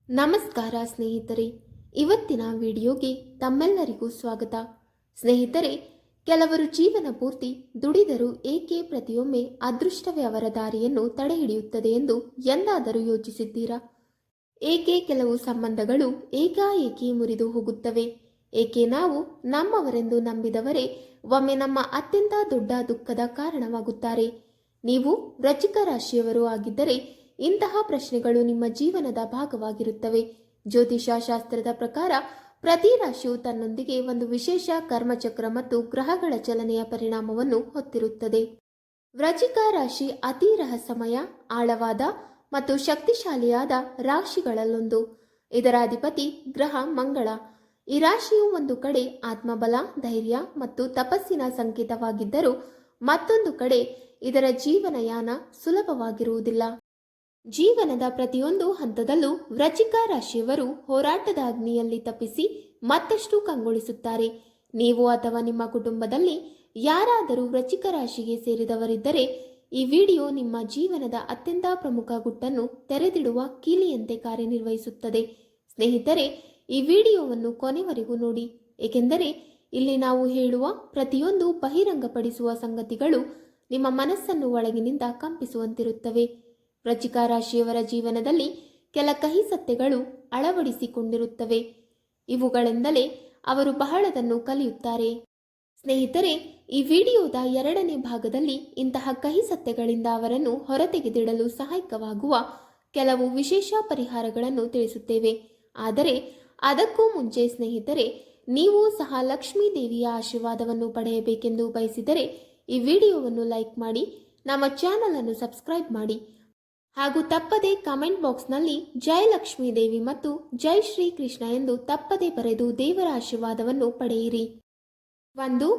ನಮಸ್ಕಾರ ಸ್ನೇಹಿತರೆ, ಇವತ್ತಿನ ವಿಡಿಯೋಗೆ ತಮ್ಮೆಲ್ಲರಿಗೂ ಸ್ವಾಗತ. ಸ್ನೇಹಿತರೆ, ಕೆಲವರು ಜೀವನ ಪೂರ್ತಿ ದುಡಿದರೂ ಏಕೆ ಪ್ರತಿಯೊಮ್ಮೆ ಅದೃಷ್ಟವೇ ಅವರ ದಾರಿಯನ್ನು ತಡೆಹಿಡಿಯುತ್ತದೆ ಎಂದು ಎಂದಾದರೂ ಯೋಚಿಸಿದ್ದೀರಾ? ಏಕೆ ಕೆಲವು ಸಂಬಂಧಗಳು ಏಕಾಏಕಿ ಮುರಿದು ಹೋಗುತ್ತವೆ? ಏಕೆ ನಾವು ನಮ್ಮವರೆಂದು ನಂಬಿದವರೇ ಒಮ್ಮೆ ನಮ್ಮ ಅತ್ಯಂತ ದೊಡ್ಡ ದುಃಖದ ಕಾರಣವಾಗುತ್ತಾರೆ? ನೀವು ವೃಶ್ಚಿಕ ರಾಶಿಯವರು ಆಗಿದ್ದರೆ ಇಂತಹ ಪ್ರಶ್ನೆಗಳು ನಿಮ್ಮ ಜೀವನದ ಭಾಗವಾಗಿರುತ್ತವೆ. ಜ್ಯೋತಿಷ ಶಾಸ್ತ್ರದ ಪ್ರಕಾರ ಪ್ರತಿ ರಾಶಿಯು ತನ್ನೊಂದಿಗೆ ಒಂದು ವಿಶೇಷ ಕರ್ಮಚಕ್ರ ಮತ್ತು ಗ್ರಹಗಳ ಚಲನೆಯ ಪರಿಣಾಮವನ್ನು ಹೊತ್ತಿರುತ್ತದೆ. ವೃಶ್ಚಿಕ ರಾಶಿ ಅತಿ ರಹಸ್ಯಮಯ, ಆಳವಾದ ಮತ್ತು ಶಕ್ತಿಶಾಲಿಯಾದ ರಾಶಿಗಳಲ್ಲೊಂದು. ಇದರ ಅಧಿಪತಿ ಗ್ರಹ ಮಂಗಳ. ಈ ರಾಶಿಯು ಒಂದು ಕಡೆ ಆತ್ಮಬಲ, ಧೈರ್ಯ ಮತ್ತು ತಪಸ್ಸಿನ ಸಂಕೇತವಾಗಿದ್ದರೂ ಮತ್ತೊಂದು ಕಡೆ ಇದರ ಜೀವನಯಾನ ಸುಲಭವಾಗಿರುವುದಿಲ್ಲ. ಜೀವನದ ಪ್ರತಿಯೊಂದು ಹಂತದಲ್ಲೂ ವೃಶ್ಚಿಕ ರಾಶಿಯವರು ಹೋರಾಟದ ಅಗ್ನಿಯಲ್ಲಿ ತಪ್ಪಿಸಿ ಮತ್ತಷ್ಟು ಕಂಗೊಳಿಸುತ್ತಾರೆ. ನೀವು ಅಥವಾ ನಿಮ್ಮ ಕುಟುಂಬದಲ್ಲಿ ಯಾರಾದರೂ ವೃಶ್ಚಿಕ ರಾಶಿಗೆ ಸೇರಿದವರಿದ್ದರೆ ಈ ವಿಡಿಯೋ ನಿಮ್ಮ ಜೀವನದ ಅತ್ಯಂತ ಪ್ರಮುಖ ಗುಟ್ಟನ್ನು ತೆರೆದಿಡುವ ಕೀಲಿಯಂತೆ ಕಾರ್ಯನಿರ್ವಹಿಸುತ್ತದೆ. ಸ್ನೇಹಿತರೆ, ಈ ವಿಡಿಯೋವನ್ನು ಕೊನೆವರೆಗೂ ನೋಡಿ, ಏಕೆಂದರೆ ಇಲ್ಲಿ ನಾವು ಹೇಳುವ ಪ್ರತಿಯೊಂದು ಬಹಿರಂಗಪಡಿಸುವ ಸಂಗತಿಗಳು ನಿಮ್ಮ ಮನಸ್ಸನ್ನು ಒಳಗಿನಿಂದ ಕಂಪಿಸುವಂತಿರುತ್ತವೆ. ವೃಶ್ಚಿಕ ರಾಶಿಯವರ ಜೀವನದಲ್ಲಿ ಕೆಲ ಕಹಿ ಸತ್ಯಗಳು ಅಳವಡಿಸಿಕೊಂಡಿರುತ್ತವೆ. ಇವುಗಳೆಂದಲೇ ಅವರು ಬಹಳದನ್ನು ಕಲಿಯುತ್ತಾರೆ. ಸ್ನೇಹಿತರೆ, ಈ ವಿಡಿಯೋದ 2ನೇ ಭಾಗದಲ್ಲಿ ಇಂತಹ ಕಹಿ ಸತ್ಯಗಳಿಂದ ಅವರನ್ನು ಹೊರತೆಗೆದಿಡಲು ಸಹಾಯಕವಾಗುವ ಕೆಲವು ವಿಶೇಷ ಪರಿಹಾರಗಳನ್ನು ತಿಳಿಸುತ್ತೇವೆ. ಆದರೆ ಅದಕ್ಕೂ ಮುಂಚೆ ಸ್ನೇಹಿತರೆ, ನೀವು ಸಹ ಲಕ್ಷ್ಮೀ ದೇವಿಯ ಆಶೀರ್ವಾದವನ್ನು ಪಡೆಯಬೇಕೆಂದು ಬಯಸಿದರೆ ಈ ವಿಡಿಯೋವನ್ನು ಲೈಕ್ ಮಾಡಿ, ನಮ್ಮ ಚಾನಲ್ ಅನ್ನು ಸಬ್ಸ್ಕ್ರೈಬ್ ಮಾಡಿ ಹಾಗೂ ತಪ್ಪದೆ ಕಾಮೆಂಟ್ ಬಾಕ್ಸ್ನಲ್ಲಿ ಜೈ ಲಕ್ಷ್ಮೀ ದೇವಿ ಮತ್ತು ಜೈ ಶ್ರೀ ಕೃಷ್ಣ ಎಂದು ತಪ್ಪದೆ ಬರೆದು ದೇವರ ಆಶೀರ್ವಾದವನ್ನು ಪಡೆಯಿರಿ. 1.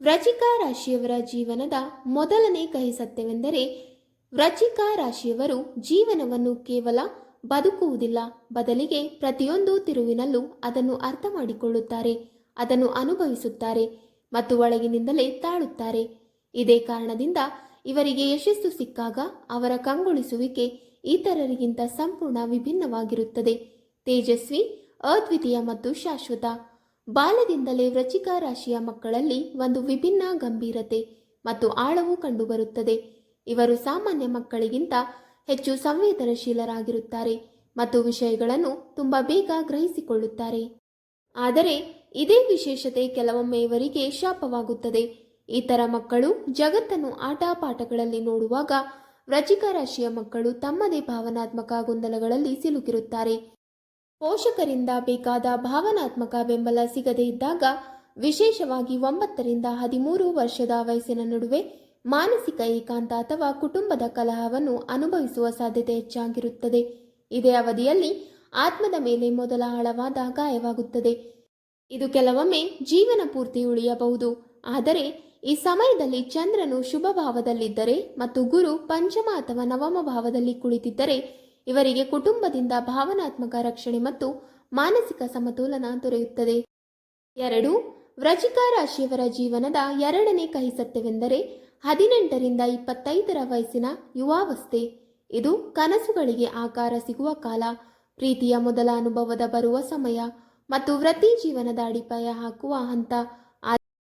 ವೃಶ್ಚಿಕ ರಾಶಿಯವರ ಜೀವನದ ಮೊದಲನೇ ಕಹಿ ಸತ್ಯವೆಂದರೆ ವೃಶ್ಚಿಕ ರಾಶಿಯವರು ಜೀವನವನ್ನು ಕೇವಲ ಬದುಕುವುದಿಲ್ಲ, ಬದಲಿಗೆ ಪ್ರತಿಯೊಂದು ತಿರುವಿನಲ್ಲೂ ಅದನ್ನು ಅರ್ಥ ಮಾಡಿಕೊಳ್ಳುತ್ತಾರೆ, ಅದನ್ನು ಅನುಭವಿಸುತ್ತಾರೆ ಮತ್ತು ಒಳಗಿನಿಂದಲೇ ತಾಳುತ್ತಾರೆ. ಇದೇ ಕಾರಣದಿಂದ ಇವರಿಗೆ ಯಶಸ್ಸು ಸಿಕ್ಕಾಗ ಅವರ ಕಂಗೊಳಿಸುವಿಕೆ ಇತರರಿಗಿಂತ ಸಂಪೂರ್ಣ ವಿಭಿನ್ನವಾಗಿರುತ್ತದೆ. ತೇಜಸ್ವಿ, ಅದ್ವಿತೀಯ ಮತ್ತು ಶಾಶ್ವತ. ಬಾಲ್ಯದಿಂದಲೇ ವೃಶ್ಚಿಕ ರಾಶಿಯ ಮಕ್ಕಳಲ್ಲಿ ಒಂದು ವಿಭಿನ್ನ ಗಂಭೀರತೆ ಮತ್ತು ಆಳವು ಕಂಡುಬರುತ್ತದೆ. ಇವರು ಸಾಮಾನ್ಯ ಮಕ್ಕಳಿಗಿಂತ ಹೆಚ್ಚು ಸಂವೇದನಶೀಲರಾಗಿರುತ್ತಾರೆ ಮತ್ತು ವಿಷಯಗಳನ್ನು ತುಂಬ ಬೇಗ ಗ್ರಹಿಸಿಕೊಳ್ಳುತ್ತಾರೆ. ಆದರೆ ಇದೇ ವಿಶೇಷತೆ ಕೆಲವೊಮ್ಮೆ ಇವರಿಗೆ ಶಾಪವಾಗುತ್ತದೆ. ಇತರ ಮಕ್ಕಳು ಜಗತ್ತನ್ನು ಆಟ ಪಾಠಗಳಲ್ಲಿ ನೋಡುವಾಗ ವೃಶ್ಚಿಕ ರಾಶಿಯ ಮಕ್ಕಳು ತಮ್ಮದೇ ಭಾವನಾತ್ಮಕ ಗೊಂದಲಗಳಲ್ಲಿ ಸಿಲುಕಿರುತ್ತಾರೆ. ಪೋಷಕರಿಂದ ಬೇಕಾದ ಭಾವನಾತ್ಮಕ ಬೆಂಬಲ ಸಿಗದೇ ಇದ್ದಾಗ, ವಿಶೇಷವಾಗಿ 9 ರಿಂದ 13 ವರ್ಷದ ವಯಸ್ಸಿನ ನಡುವೆ ಮಾನಸಿಕ ಏಕಾಂತ ಅಥವಾ ಕುಟುಂಬದ ಕಲಹವನ್ನು ಅನುಭವಿಸುವ ಸಾಧ್ಯತೆ ಹೆಚ್ಚಾಗಿರುತ್ತದೆ. ಇದೇ ಅವಧಿಯಲ್ಲಿ ಆತ್ಮದ ಮೇಲೆ ಮೊದಲ ಆಳವಾದ ಗಾಯವಾಗುತ್ತದೆ. ಇದು ಕೆಲವೊಮ್ಮೆ ಜೀವನ ಪೂರ್ತಿ ಉಳಿಯಬಹುದು. ಆದರೆ ಈ ಸಮಯದಲ್ಲಿ ಚಂದ್ರನು ಶುಭ ಭಾವದಲ್ಲಿದ್ದರೆ ಮತ್ತು ಗುರು ಪಂಚಮ ಅಥವಾ ನವಮ ಭಾವದಲ್ಲಿ ಕುಳಿತಿದ್ದರೆ ಇವರಿಗೆ ಕುಟುಂಬದಿಂದ ಭಾವನಾತ್ಮಕ ರಕ್ಷಣೆ ಮತ್ತು ಮಾನಸಿಕ ಸಮತೋಲನ ದೊರೆಯುತ್ತದೆ. 2. ವೃಶ್ಚಿಕ ರಾಶಿಯವರ ಜೀವನದ 2ನೇ ಕಹಿ ಸತ್ಯವೆಂದರೆ 18 ರಿಂದ 25 ವಯಸ್ಸಿನ ಯುವಾವಸ್ಥೆ. ಇದು ಕನಸುಗಳಿಗೆ ಆಕಾರ ಸಿಗುವ ಕಾಲ, ಪ್ರೀತಿಯ ಮೊದಲ ಅನುಭವದ ಬರುವ ಸಮಯ ಮತ್ತು ವೃತ್ತಿ ಜೀವನದ ಅಡಿಪಾಯ ಹಾಕುವ ಹಂತ.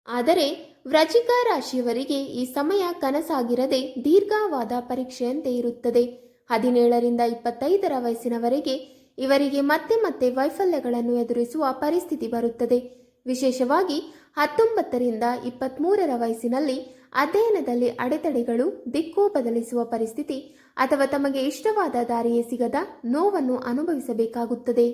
ಆದರೆ ವೃಶ್ಚಿಕ ರಾಶಿಯವರಿಗೆ ಈ ಸಮಯ ಕನಸಾಗಿರದೆ ದೀರ್ಘವಾದ ಪರೀಕ್ಷೆಯಂತೆ ಇರುತ್ತದೆ. 17 ರಿಂದ 25 ವಯಸ್ಸಿನವರೆಗೆ ಇವರಿಗೆ ಮತ್ತೆ ಮತ್ತೆ ವೈಫಲ್ಯಗಳನ್ನು ಎದುರಿಸುವ ಪರಿಸ್ಥಿತಿ ಬರುತ್ತದೆ. ವಿಶೇಷವಾಗಿ 19 ರಿಂದ 23 ವಯಸ್ಸಿನಲ್ಲಿ ಅಧ್ಯಯನದಲ್ಲಿ ಅಡೆತಡೆಗಳು, ದಿಕ್ಕು ಬದಲಿಸುವ ಪರಿಸ್ಥಿತಿ ಅಥವಾ ತಮಗೆ ಇಷ್ಟವಾದ ದಾರಿಯೇ ಸಿಗದ ನೋವನ್ನು ಅನುಭವಿಸಬೇಕಾಗುತ್ತದೆ.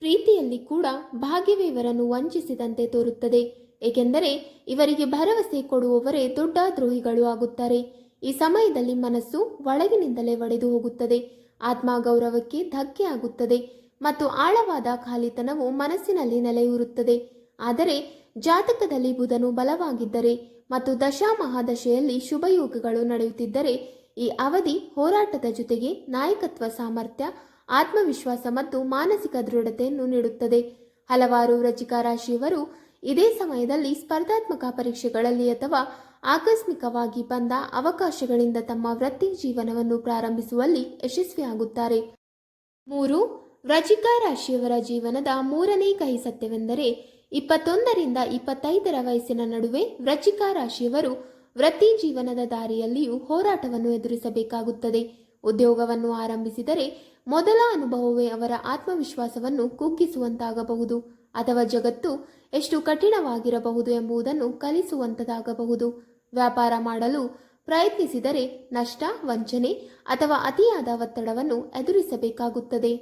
ಪ್ರೀತಿಯಲ್ಲಿ ಕೂಡ ಭಾಗ್ಯವೇ ಇವರನ್ನು ವಂಚಿಸಿದಂತೆ ತೋರುತ್ತದೆ, ಏಕೆಂದರೆ ಇವರಿಗೆ ಭರವಸೆ ಕೊಡುವವರೇ ದೊಡ್ಡ ದ್ರೋಹಿಗಳು ಆಗುತ್ತಾರೆ. ಈ ಸಮಯದಲ್ಲಿ ಮನಸ್ಸು ಒಳಗಿನಿಂದಲೇ ಒಡೆದು ಹೋಗುತ್ತದೆ, ಆತ್ಮಗೌರವಕ್ಕೆ ಧಕ್ಕೆ ಆಗುತ್ತದೆ ಮತ್ತು ಆಳವಾದ ಖಾಲಿತನವು ಮನಸ್ಸಿನಲ್ಲಿ ನೆಲೆಯೂರುತ್ತದೆ. ಆದರೆ ಜಾತಕದಲ್ಲಿ ಬುಧನು ಬಲವಾಗಿದ್ದರೆ ಮತ್ತು ದಶಾ ಮಹಾದಶೆಯಲ್ಲಿ ಶುಭಯೋಗಗಳು ನಡೆಯುತ್ತಿದ್ದರೆ ಈ ಅವಧಿ ಹೋರಾಟದ ಜೊತೆಗೆ ನಾಯಕತ್ವ ಸಾಮರ್ಥ್ಯ, ಆತ್ಮವಿಶ್ವಾಸ ಮತ್ತು ಮಾನಸಿಕ ದೃಢತೆಯನ್ನು ನೀಡುತ್ತದೆ. ಹಲವಾರು ವೃಶ್ಚಿಕ ರಾಶಿಯವರು ಇದೇ ಸಮಯದಲ್ಲಿ ಸ್ಪರ್ಧಾತ್ಮಕ ಪರೀಕ್ಷೆಗಳಲ್ಲಿ ಅಥವಾ ಆಕಸ್ಮಿಕವಾಗಿ ಬಂದ ಅವಕಾಶಗಳಿಂದ ತಮ್ಮ ವೃತ್ತಿ ಜೀವನವನ್ನು ಪ್ರಾರಂಭಿಸುವಲ್ಲಿ ಯಶಸ್ವಿಯಾಗುತ್ತಾರೆ. 3. ವೃಶ್ಚಿಕ ರಾಶಿಯವರ ಜೀವನದ ಮೂರನೇ ಕಹಿ ಸತ್ಯವೆಂದರೆ 21ರಿಂದ 25ರ ವಯಸ್ಸಿನ ನಡುವೆ ವೃಶ್ಚಿಕ ರಾಶಿಯವರು ವೃತ್ತಿ ಜೀವನದ ದಾರಿಯಲ್ಲಿಯೂ ಹೋರಾಟವನ್ನು ಎದುರಿಸಬೇಕಾಗುತ್ತದೆ. ಉದ್ಯೋಗವನ್ನು ಆರಂಭಿಸಿದರೆ ಮೊದಲ ಅನುಭವವೇ ಅವರ ಆತ್ಮವಿಶ್ವಾಸವನ್ನು ಕುಗ್ಗಿಸುವಂತಾಗಬಹುದು ಅಥವಾ ಜಗತ್ತು ಎಷ್ಟು ಕಠಿಣವಾಗಿರಬಹುದು ಎಂಬುದನ್ನು ಕಲಿಸುವಂತದಾಗಬಹುದು. ವ್ಯಾಪಾರ ಮಾಡಲು ಪ್ರಯತ್ನಿಸಿದರೆ ನಷ್ಟ, ವಂಚನೆ ಅಥವಾ ಅತಿಯಾದ ಒತ್ತಡವನ್ನು ಎದುರಿಸಬೇಕಾಗುತ್ತದೆ.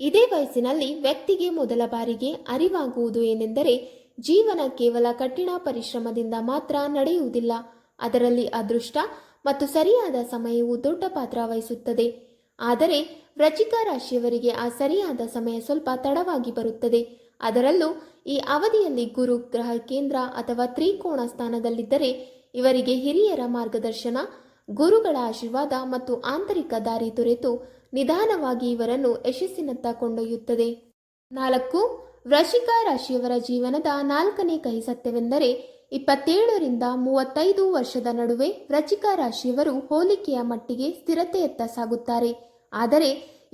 ಇದೇ ವಯಸ್ಸಿನಲ್ಲಿ ವ್ಯಕ್ತಿಗೆ ಮೊದಲ ಬಾರಿಗೆ ಅರಿವಾಗುವುದು ಏನೆಂದರೆ ಜೀವನ ಕೇವಲ ಕಠಿಣ ಪರಿಶ್ರಮದಿಂದ ಮಾತ್ರ ನಡೆಯುವುದಿಲ್ಲ, ಅದರಲ್ಲಿ ಅದೃಷ್ಟ ಮತ್ತು ಸರಿಯಾದ ಸಮಯವು ದೊಡ್ಡ ಪಾತ್ರ ವಹಿಸುತ್ತದೆ. ಆದರೆ ವೃಶ್ಚಿಕ ರಾಶಿಯವರಿಗೆ ಆ ಸರಿಯಾದ ಸಮಯ ಸ್ವಲ್ಪ ತಡವಾಗಿ ಬರುತ್ತದೆ. ಅದರಲ್ಲೂ ಈ ಅವಧಿಯಲ್ಲಿ ಗುರು ಗ್ರಹ ಕೇಂದ್ರ ಅಥವಾ ತ್ರಿಕೋಣ ಸ್ಥಾನದಲ್ಲಿದ್ದರೆ ಇವರಿಗೆ ಹಿರಿಯರ ಮಾರ್ಗದರ್ಶನ, ಗುರುಗಳ ಆಶೀರ್ವಾದ ಮತ್ತು ಆಂತರಿಕ ದಾರಿ ದೊರೆತು ನಿಧಾನವಾಗಿ ಇವರನ್ನು ಯಶಸ್ಸಿನತ್ತ ಕೊಂಡೊಯ್ಯುತ್ತದೆ. 4. ವೃಶ್ಚಿಕ ರಾಶಿಯವರ ಜೀವನದ 4ನೇ ಕಹಿ ಸತ್ಯವೆಂದರೆ 27ರಿಂದ 35 ವರ್ಷದ ನಡುವೆ ವೃಶ್ಚಿಕ ರಾಶಿಯವರು ಹೋಲಿಕೆಯ ಮಟ್ಟಿಗೆ ಸ್ಥಿರತೆಯತ್ತ ಸಾಗುತ್ತಾರೆ. ಆದರೆ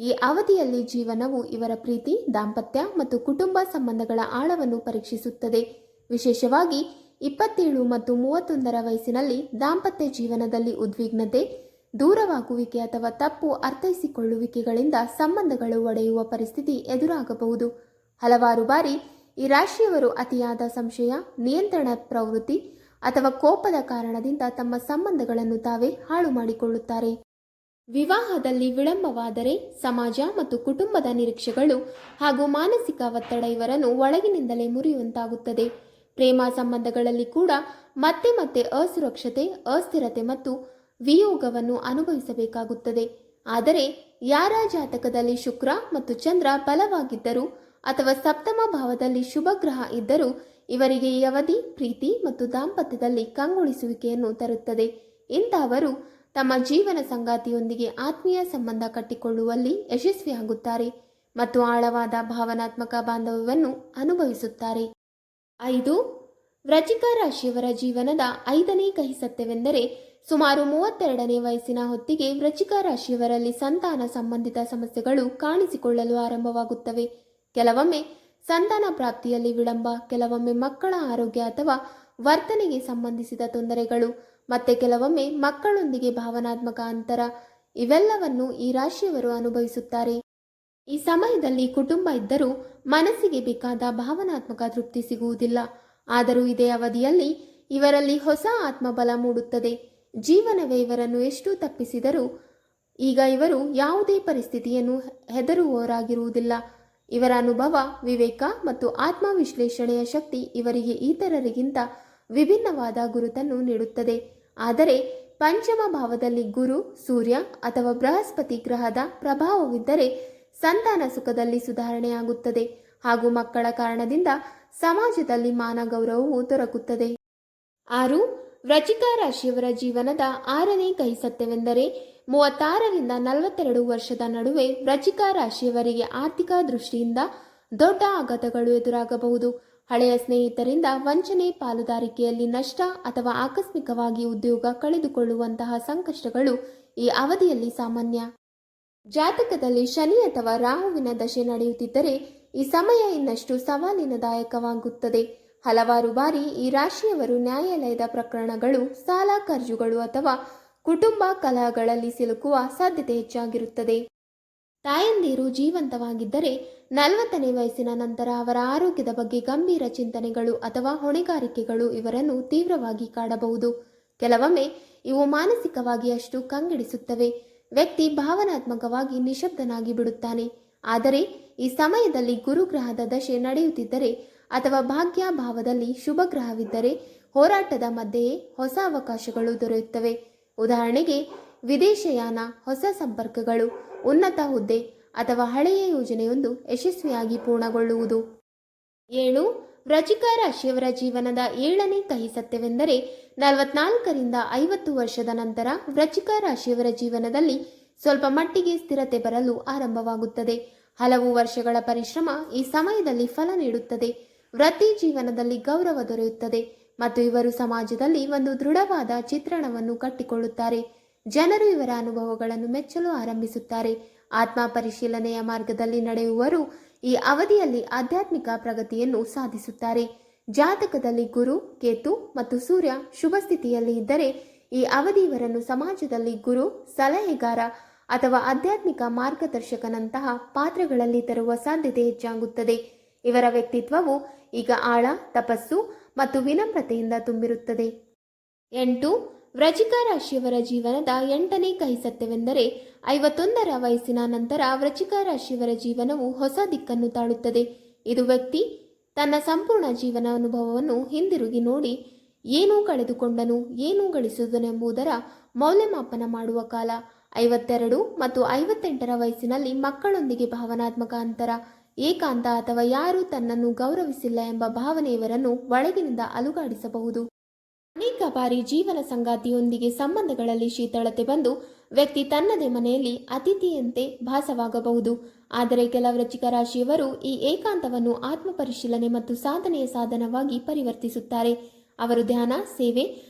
ಈ ಅವಧಿಯಲ್ಲಿ ಜೀವನವು ಇವರ ಪ್ರೀತಿ, ದಾಂಪತ್ಯ ಮತ್ತು ಕುಟುಂಬ ಸಂಬಂಧಗಳ ಆಳವನ್ನು ಪರೀಕ್ಷಿಸುತ್ತದೆ. ವಿಶೇಷವಾಗಿ 27 ಮತ್ತು 31ರ ವಯಸ್ಸಿನಲ್ಲಿ ದಾಂಪತ್ಯ ಜೀವನದಲ್ಲಿ ಉದ್ವಿಗ್ನತೆ, ದೂರವಾಗುವಿಕೆ ಅಥವಾ ತಪ್ಪು ಅರ್ಥೈಸಿಕೊಳ್ಳುವಿಕೆಗಳಿಂದ ಸಂಬಂಧಗಳು ಒಡೆಯುವ ಪರಿಸ್ಥಿತಿ ಎದುರಾಗಬಹುದು. ಹಲವಾರು ಬಾರಿ ಈ ರಾಶಿಯವರು ಅತಿಯಾದ ಸಂಶಯ, ನಿಯಂತ್ರಣ ಪ್ರವೃತ್ತಿ ಅಥವಾ ಕೋಪದ ಕಾರಣದಿಂದ ತಮ್ಮ ಸಂಬಂಧಗಳನ್ನು ತಾವೇ ಹಾಳು ಮಾಡಿಕೊಳ್ಳುತ್ತಾರೆ. ವಿವಾಹದಲ್ಲಿ ವಿಳಂಬವಾದರೆ ಸಮಾಜ ಮತ್ತು ಕುಟುಂಬದ ನಿರೀಕ್ಷೆಗಳು ಹಾಗೂ ಮಾನಸಿಕ ಒತ್ತಡ ಇವರನ್ನು ಒಳಗಿನಿಂದಲೇ ಮುರಿಯುವಂತಾಗುತ್ತದೆ. ಪ್ರೇಮ ಸಂಬಂಧಗಳಲ್ಲಿ ಕೂಡ ಮತ್ತೆ ಮತ್ತೆ ಅಸುರಕ್ಷತೆ, ಅಸ್ಥಿರತೆ ಮತ್ತು ವಿಯೋಗವನ್ನು ಅನುಭವಿಸಬೇಕಾಗುತ್ತದೆ. ಆದರೆ ಯಾರ ಜಾತಕದಲ್ಲಿ ಶುಕ್ರ ಮತ್ತು ಚಂದ್ರ ಬಲವಾಗಿದ್ದರೂ ಅಥವಾ ಸಪ್ತಮ ಭಾವದಲ್ಲಿ ಶುಭ ಗ್ರಹ ಇದ್ದರೂ ಇವರಿಗೆ ಈ ಅವಧಿ ಪ್ರೀತಿ ಮತ್ತು ದಾಂಪತ್ಯದಲ್ಲಿ ಕಂಗೊಳಿಸುವಿಕೆಯನ್ನು ತರುತ್ತದೆ. ಇಂತಹವರು ತಮ್ಮ ಜೀವನ ಸಂಗಾತಿಯೊಂದಿಗೆ ಆತ್ಮೀಯ ಸಂಬಂಧ ಕಟ್ಟಿಕೊಳ್ಳುವಲ್ಲಿ ಯಶಸ್ವಿಯಾಗುತ್ತಾರೆ ಮತ್ತು ಆಳವಾದ ಭಾವನಾತ್ಮಕ ಬಾಂಧವ್ಯವನ್ನು ಅನುಭವಿಸುತ್ತಾರೆ. 5. ವೃಶ್ಚಿಕ ರಾಶಿಯವರ ಜೀವನದ 5ನೇ ಕಹಿ ಸತ್ಯವೆಂದರೆ ಸುಮಾರು 32ನೇ ವಯಸ್ಸಿನ ಹೊತ್ತಿಗೆ ವೃಶ್ಚಿಕ ರಾಶಿಯವರಲ್ಲಿ ಸಂತಾನ ಸಂಬಂಧಿತ ಸಮಸ್ಯೆಗಳು ಕಾಣಿಸಿಕೊಳ್ಳಲು ಆರಂಭವಾಗುತ್ತವೆ. ಕೆಲವೊಮ್ಮೆ ಸಂತಾನ ಪ್ರಾಪ್ತಿಯಲ್ಲಿ ವಿಳಂಬ, ಕೆಲವೊಮ್ಮೆ ಮಕ್ಕಳ ಆರೋಗ್ಯ ಅಥವಾ ವರ್ತನೆಗೆ ಸಂಬಂಧಿಸಿದ ತೊಂದರೆಗಳು, ಮತ್ತೆ ಕೆಲವೊಮ್ಮೆ ಮಕ್ಕಳೊಂದಿಗೆ ಭಾವನಾತ್ಮಕ ಅಂತರ, ಇವೆಲ್ಲವನ್ನು ಈ ರಾಶಿಯವರು ಅನುಭವಿಸುತ್ತಾರೆ. ಈ ಸಮಯದಲ್ಲಿ ಕುಟುಂಬ ಇದ್ದರೂ ಮನಸ್ಸಿಗೆ ಬೇಕಾದ ಭಾವನಾತ್ಮಕ ತೃಪ್ತಿ ಸಿಗುವುದಿಲ್ಲ. ಆದರೂ ಇದೇ ಅವಧಿಯಲ್ಲಿ ಇವರಲ್ಲಿ ಹೊಸ ಆತ್ಮಬಲ ಮೂಡುತ್ತದೆ. ಜೀವನವೇ ಇವರನ್ನು ಎಷ್ಟು ತಪ್ಪಿಸಿದರೂ ಈಗ ಇವರು ಯಾವುದೇ ಪರಿಸ್ಥಿತಿಯನ್ನು ಹೆದರುವವರಾಗಿರುವುದಿಲ್ಲ. ಇವರ ಅನುಭವ, ವಿವೇಕ ಮತ್ತು ಆತ್ಮವಿಶ್ಲೇಷಣೆಯ ಶಕ್ತಿ ಇವರಿಗೆ ಇತರರಿಗಿಂತ ವಿಭಿನ್ನವಾದ ಗುರುತನ್ನು ನೀಡುತ್ತದೆ. ಆದರೆ ಪಂಚಮ ಭಾವದಲ್ಲಿ ಗುರು, ಸೂರ್ಯ ಅಥವಾ ಬೃಹಸ್ಪತಿ ಗ್ರಹದ ಪ್ರಭಾವವಿದ್ದರೆ ಸಂತಾನ ಸುಖದಲ್ಲಿ ಸುಧಾರಣೆಯಾಗುತ್ತದೆ ಹಾಗೂ ಮಕ್ಕಳ ಕಾರಣದಿಂದ ಸಮಾಜದಲ್ಲಿ ಮಾನ ಗೌರವವು ದೊರಕುತ್ತದೆ. 6. ವೃಶ್ಚಿಕ ರಾಶಿಯವರ ಜೀವನದ 6ನೇ ಕಹಿ ಸತ್ಯವೆಂದರೆ 36ರಿಂದ 42 ವರ್ಷದ ನಡುವೆ ವೃಶ್ಚಿಕ ರಾಶಿಯವರಿಗೆ ಆರ್ಥಿಕ ದೃಷ್ಟಿಯಿಂದ ದೊಡ್ಡ ಆಘಾತಗಳು ಎದುರಾಗಬಹುದು. ಹಳೆಯ ಸ್ನೇಹಿತರಿಂದ ವಂಚನೆ, ಪಾಲುದಾರಿಕೆಯಲ್ಲಿ ನಷ್ಟ ಅಥವಾ ಆಕಸ್ಮಿಕವಾಗಿ ಉದ್ಯೋಗ ಕಳೆದುಕೊಳ್ಳುವಂತಹ ಸಂಕಷ್ಟಗಳು ಈ ಅವಧಿಯಲ್ಲಿ ಸಾಮಾನ್ಯ. ಜಾತಕದಲ್ಲಿ ಶನಿ ಅಥವಾ ರಾಹುವಿನ ದಶೆ ನಡೆಯುತ್ತಿದ್ದರೆ ಈ ಸಮಯ ಇನ್ನಷ್ಟು ಸವಾಲಿನದಾಯಕವಾಗುತ್ತದೆ. ಹಲವಾರು ಬಾರಿ ಈ ರಾಶಿಯವರು ನ್ಯಾಯಾಲಯದ ಪ್ರಕರಣಗಳು, ಸಾಲ ಕರ್ಜುಗಳು ಅಥವಾ ಕುಟುಂಬ ಕಲಹಗಳಲ್ಲಿ ಸಿಲುಕುವ ಸಾಧ್ಯತೆ ಹೆಚ್ಚಾಗಿರುತ್ತದೆ. ತಾಯಂದಿರು ಜೀವಂತವಾಗಿದ್ದರೆ 40ನೇ ವಯಸ್ಸಿನ ನಂತರ ಅವರ ಆರೋಗ್ಯದ ಬಗ್ಗೆ ಗಂಭೀರ ಚಿಂತನೆಗಳು ಅಥವಾ ಹೊಣೆಗಾರಿಕೆಗಳು ಇವರನ್ನು ತೀವ್ರವಾಗಿ ಕಾಡಬಹುದು. ಕೆಲವೊಮ್ಮೆ ಇವು ಮಾನಸಿಕವಾಗಿ ಅಷ್ಟು ಕಂಗೆಡಿಸುತ್ತವೆ. ವ್ಯಕ್ತಿ ಭಾವನಾತ್ಮಕವಾಗಿ ನಿಶಬ್ದನಾಗಿ ಬಿಡುತ್ತಾನೆ. ಆದರೆ ಈ ಸಮಯದಲ್ಲಿ ಗುರುಗ್ರಹದ ದಶೆ ನಡೆಯುತ್ತಿದ್ದರೆ ಅಥವಾ ಭಾಗ್ಯ ಭಾವದಲ್ಲಿ ಶುಭ ಗ್ರಹವಿದ್ದರೆ ಹೋರಾಟದ ಮಧ್ಯೆಯೇ ಹೊಸ ಅವಕಾಶಗಳು ದೊರೆಯುತ್ತವೆ. ಉದಾಹರಣೆಗೆ ವಿದೇಶಯಾನ, ಹೊಸ ಸಂಪರ್ಕಗಳು, ಉನ್ನತ ಹುದ್ದೆ ಅಥವಾ ಹಳೆಯ ಯೋಜನೆಯೊಂದು ಯಶಸ್ವಿಯಾಗಿ ಪೂರ್ಣಗೊಳ್ಳುವುದು. 7. ವೃಶ್ಚಿಕ ರಾಶಿಯವರ ಜೀವನದ 7ನೇ ಕಹಿ ಸತ್ಯವೆಂದರೆ 44ರಿಂದ 50 ವರ್ಷದ ನಂತರ ವೃಶ್ಚಿಕ ರಾಶಿಯವರ ಜೀವನದಲ್ಲಿ ಸ್ವಲ್ಪ ಮಟ್ಟಿಗೆ ಸ್ಥಿರತೆ ಬರಲು ಆರಂಭವಾಗುತ್ತದೆ. ಹಲವು ವರ್ಷಗಳ ಪರಿಶ್ರಮ ಈ ಸಮಯದಲ್ಲಿ ಫಲ ನೀಡುತ್ತದೆ. ವೃತ್ತಿ ಜೀವನದಲ್ಲಿ ಗೌರವ ದೊರೆಯುತ್ತದೆ ಮತ್ತು ಇವರು ಸಮಾಜದಲ್ಲಿ ಒಂದು ದೃಢವಾದ ಚಿತ್ರಣವನ್ನು ಕಟ್ಟಿಕೊಳ್ಳುತ್ತಾರೆ. ಜನರು ಇವರ ಅನುಭವಗಳನ್ನು ಮೆಚ್ಚಲು ಆರಂಭಿಸುತ್ತಾರೆ. ಆತ್ಮ ಪರಿಶೀಲನೆಯ ಮಾರ್ಗದಲ್ಲಿ ನಡೆಯುವವರು ಈ ಅವಧಿಯಲ್ಲಿ ಆಧ್ಯಾತ್ಮಿಕ ಪ್ರಗತಿಯನ್ನು ಸಾಧಿಸುತ್ತಾರೆ. ಜಾತಕದಲ್ಲಿ ಗುರು, ಕೇತು ಮತ್ತು ಸೂರ್ಯ ಶುಭ ಸ್ಥಿತಿಯಲ್ಲಿ ಇದ್ದರೆ ಈ ಅವಧಿ ಇವರನ್ನು ಸಮಾಜದಲ್ಲಿ ಗುರು, ಸಲಹೆಗಾರ ಅಥವಾ ಆಧ್ಯಾತ್ಮಿಕ ಮಾರ್ಗದರ್ಶಕನಂತಹ ಪಾತ್ರಗಳಲ್ಲಿ ತರುವ ಸಾಧ್ಯತೆ ಹೆಚ್ಚಾಗುತ್ತದೆ. ಇವರ ವ್ಯಕ್ತಿತ್ವವು ಈಗ ಆಳ, ತಪಸ್ಸು ಮತ್ತು ವಿನಮ್ರತೆಯಿಂದ ತುಂಬಿರುತ್ತದೆ. 8. ವೃಶ್ಚಿಕ ರಾಶಿಯವರ ಜೀವನದ 8ನೇ ಕಹಿ ಸತ್ಯವೆಂದರೆ 51ರ ವಯಸ್ಸಿನ ನಂತರ ವೃಶ್ಚಿಕ ರಾಶಿಯವರ ಜೀವನವು ಹೊಸ ದಿಕ್ಕನ್ನು ತಾಳುತ್ತದೆ. ಇದು ವ್ಯಕ್ತಿ ತನ್ನ ಸಂಪೂರ್ಣ ಜೀವನ ಅನುಭವವನ್ನು ಹಿಂದಿರುಗಿ ನೋಡಿ ಏನೂ ಕಳೆದುಕೊಂಡನು, ಏನೂ ಗಳಿಸುವುದನೆಂಬುದರ ಮೌಲ್ಯಮಾಪನ ಮಾಡುವ ಕಾಲ. 52 ಮತ್ತು 58ರ ವಯಸ್ಸಿನಲ್ಲಿ ಮಕ್ಕಳೊಂದಿಗೆ ಭಾವನಾತ್ಮಕ ಅಂತರ, ಏಕಾಂತ ಅಥವಾ ಯಾರೂ ತನ್ನನ್ನು ಗೌರವಿಸಿಲ್ಲ ಎಂಬ ಭಾವನೆ ಇವರನ್ನು ಒಳಗಿನಿಂದ ಅಲುಗಾಡಿಸಬಹುದು. ಅನೇಕ ಬಾರಿ ಜೀವನ ಸಂಗಾತಿಯೊಂದಿಗೆ ಸಂಬಂಧಗಳಲ್ಲಿ ಶೀತಳತೆ ಬಂದು ವ್ಯಕ್ತಿ ತನ್ನದೇ ಮನೆಯಲ್ಲಿ ಅತಿಥಿಯಂತೆ ಭಾಸವಾಗಬಹುದು. ಆದರೆ ಕೆಲ ವೃಶ್ಚಿಕ ರಾಶಿಯವರು ಈ ಏಕಾಂತವನ್ನು ಆತ್ಮಪರಿಶೀಲನೆ ಮತ್ತು ಸಾಧನೆಯ ಸಾಧನವಾಗಿ ಪರಿವರ್ತಿಸುತ್ತಾರೆ. ಅವರು ಧ್ಯಾನ, ಸೇವೆ,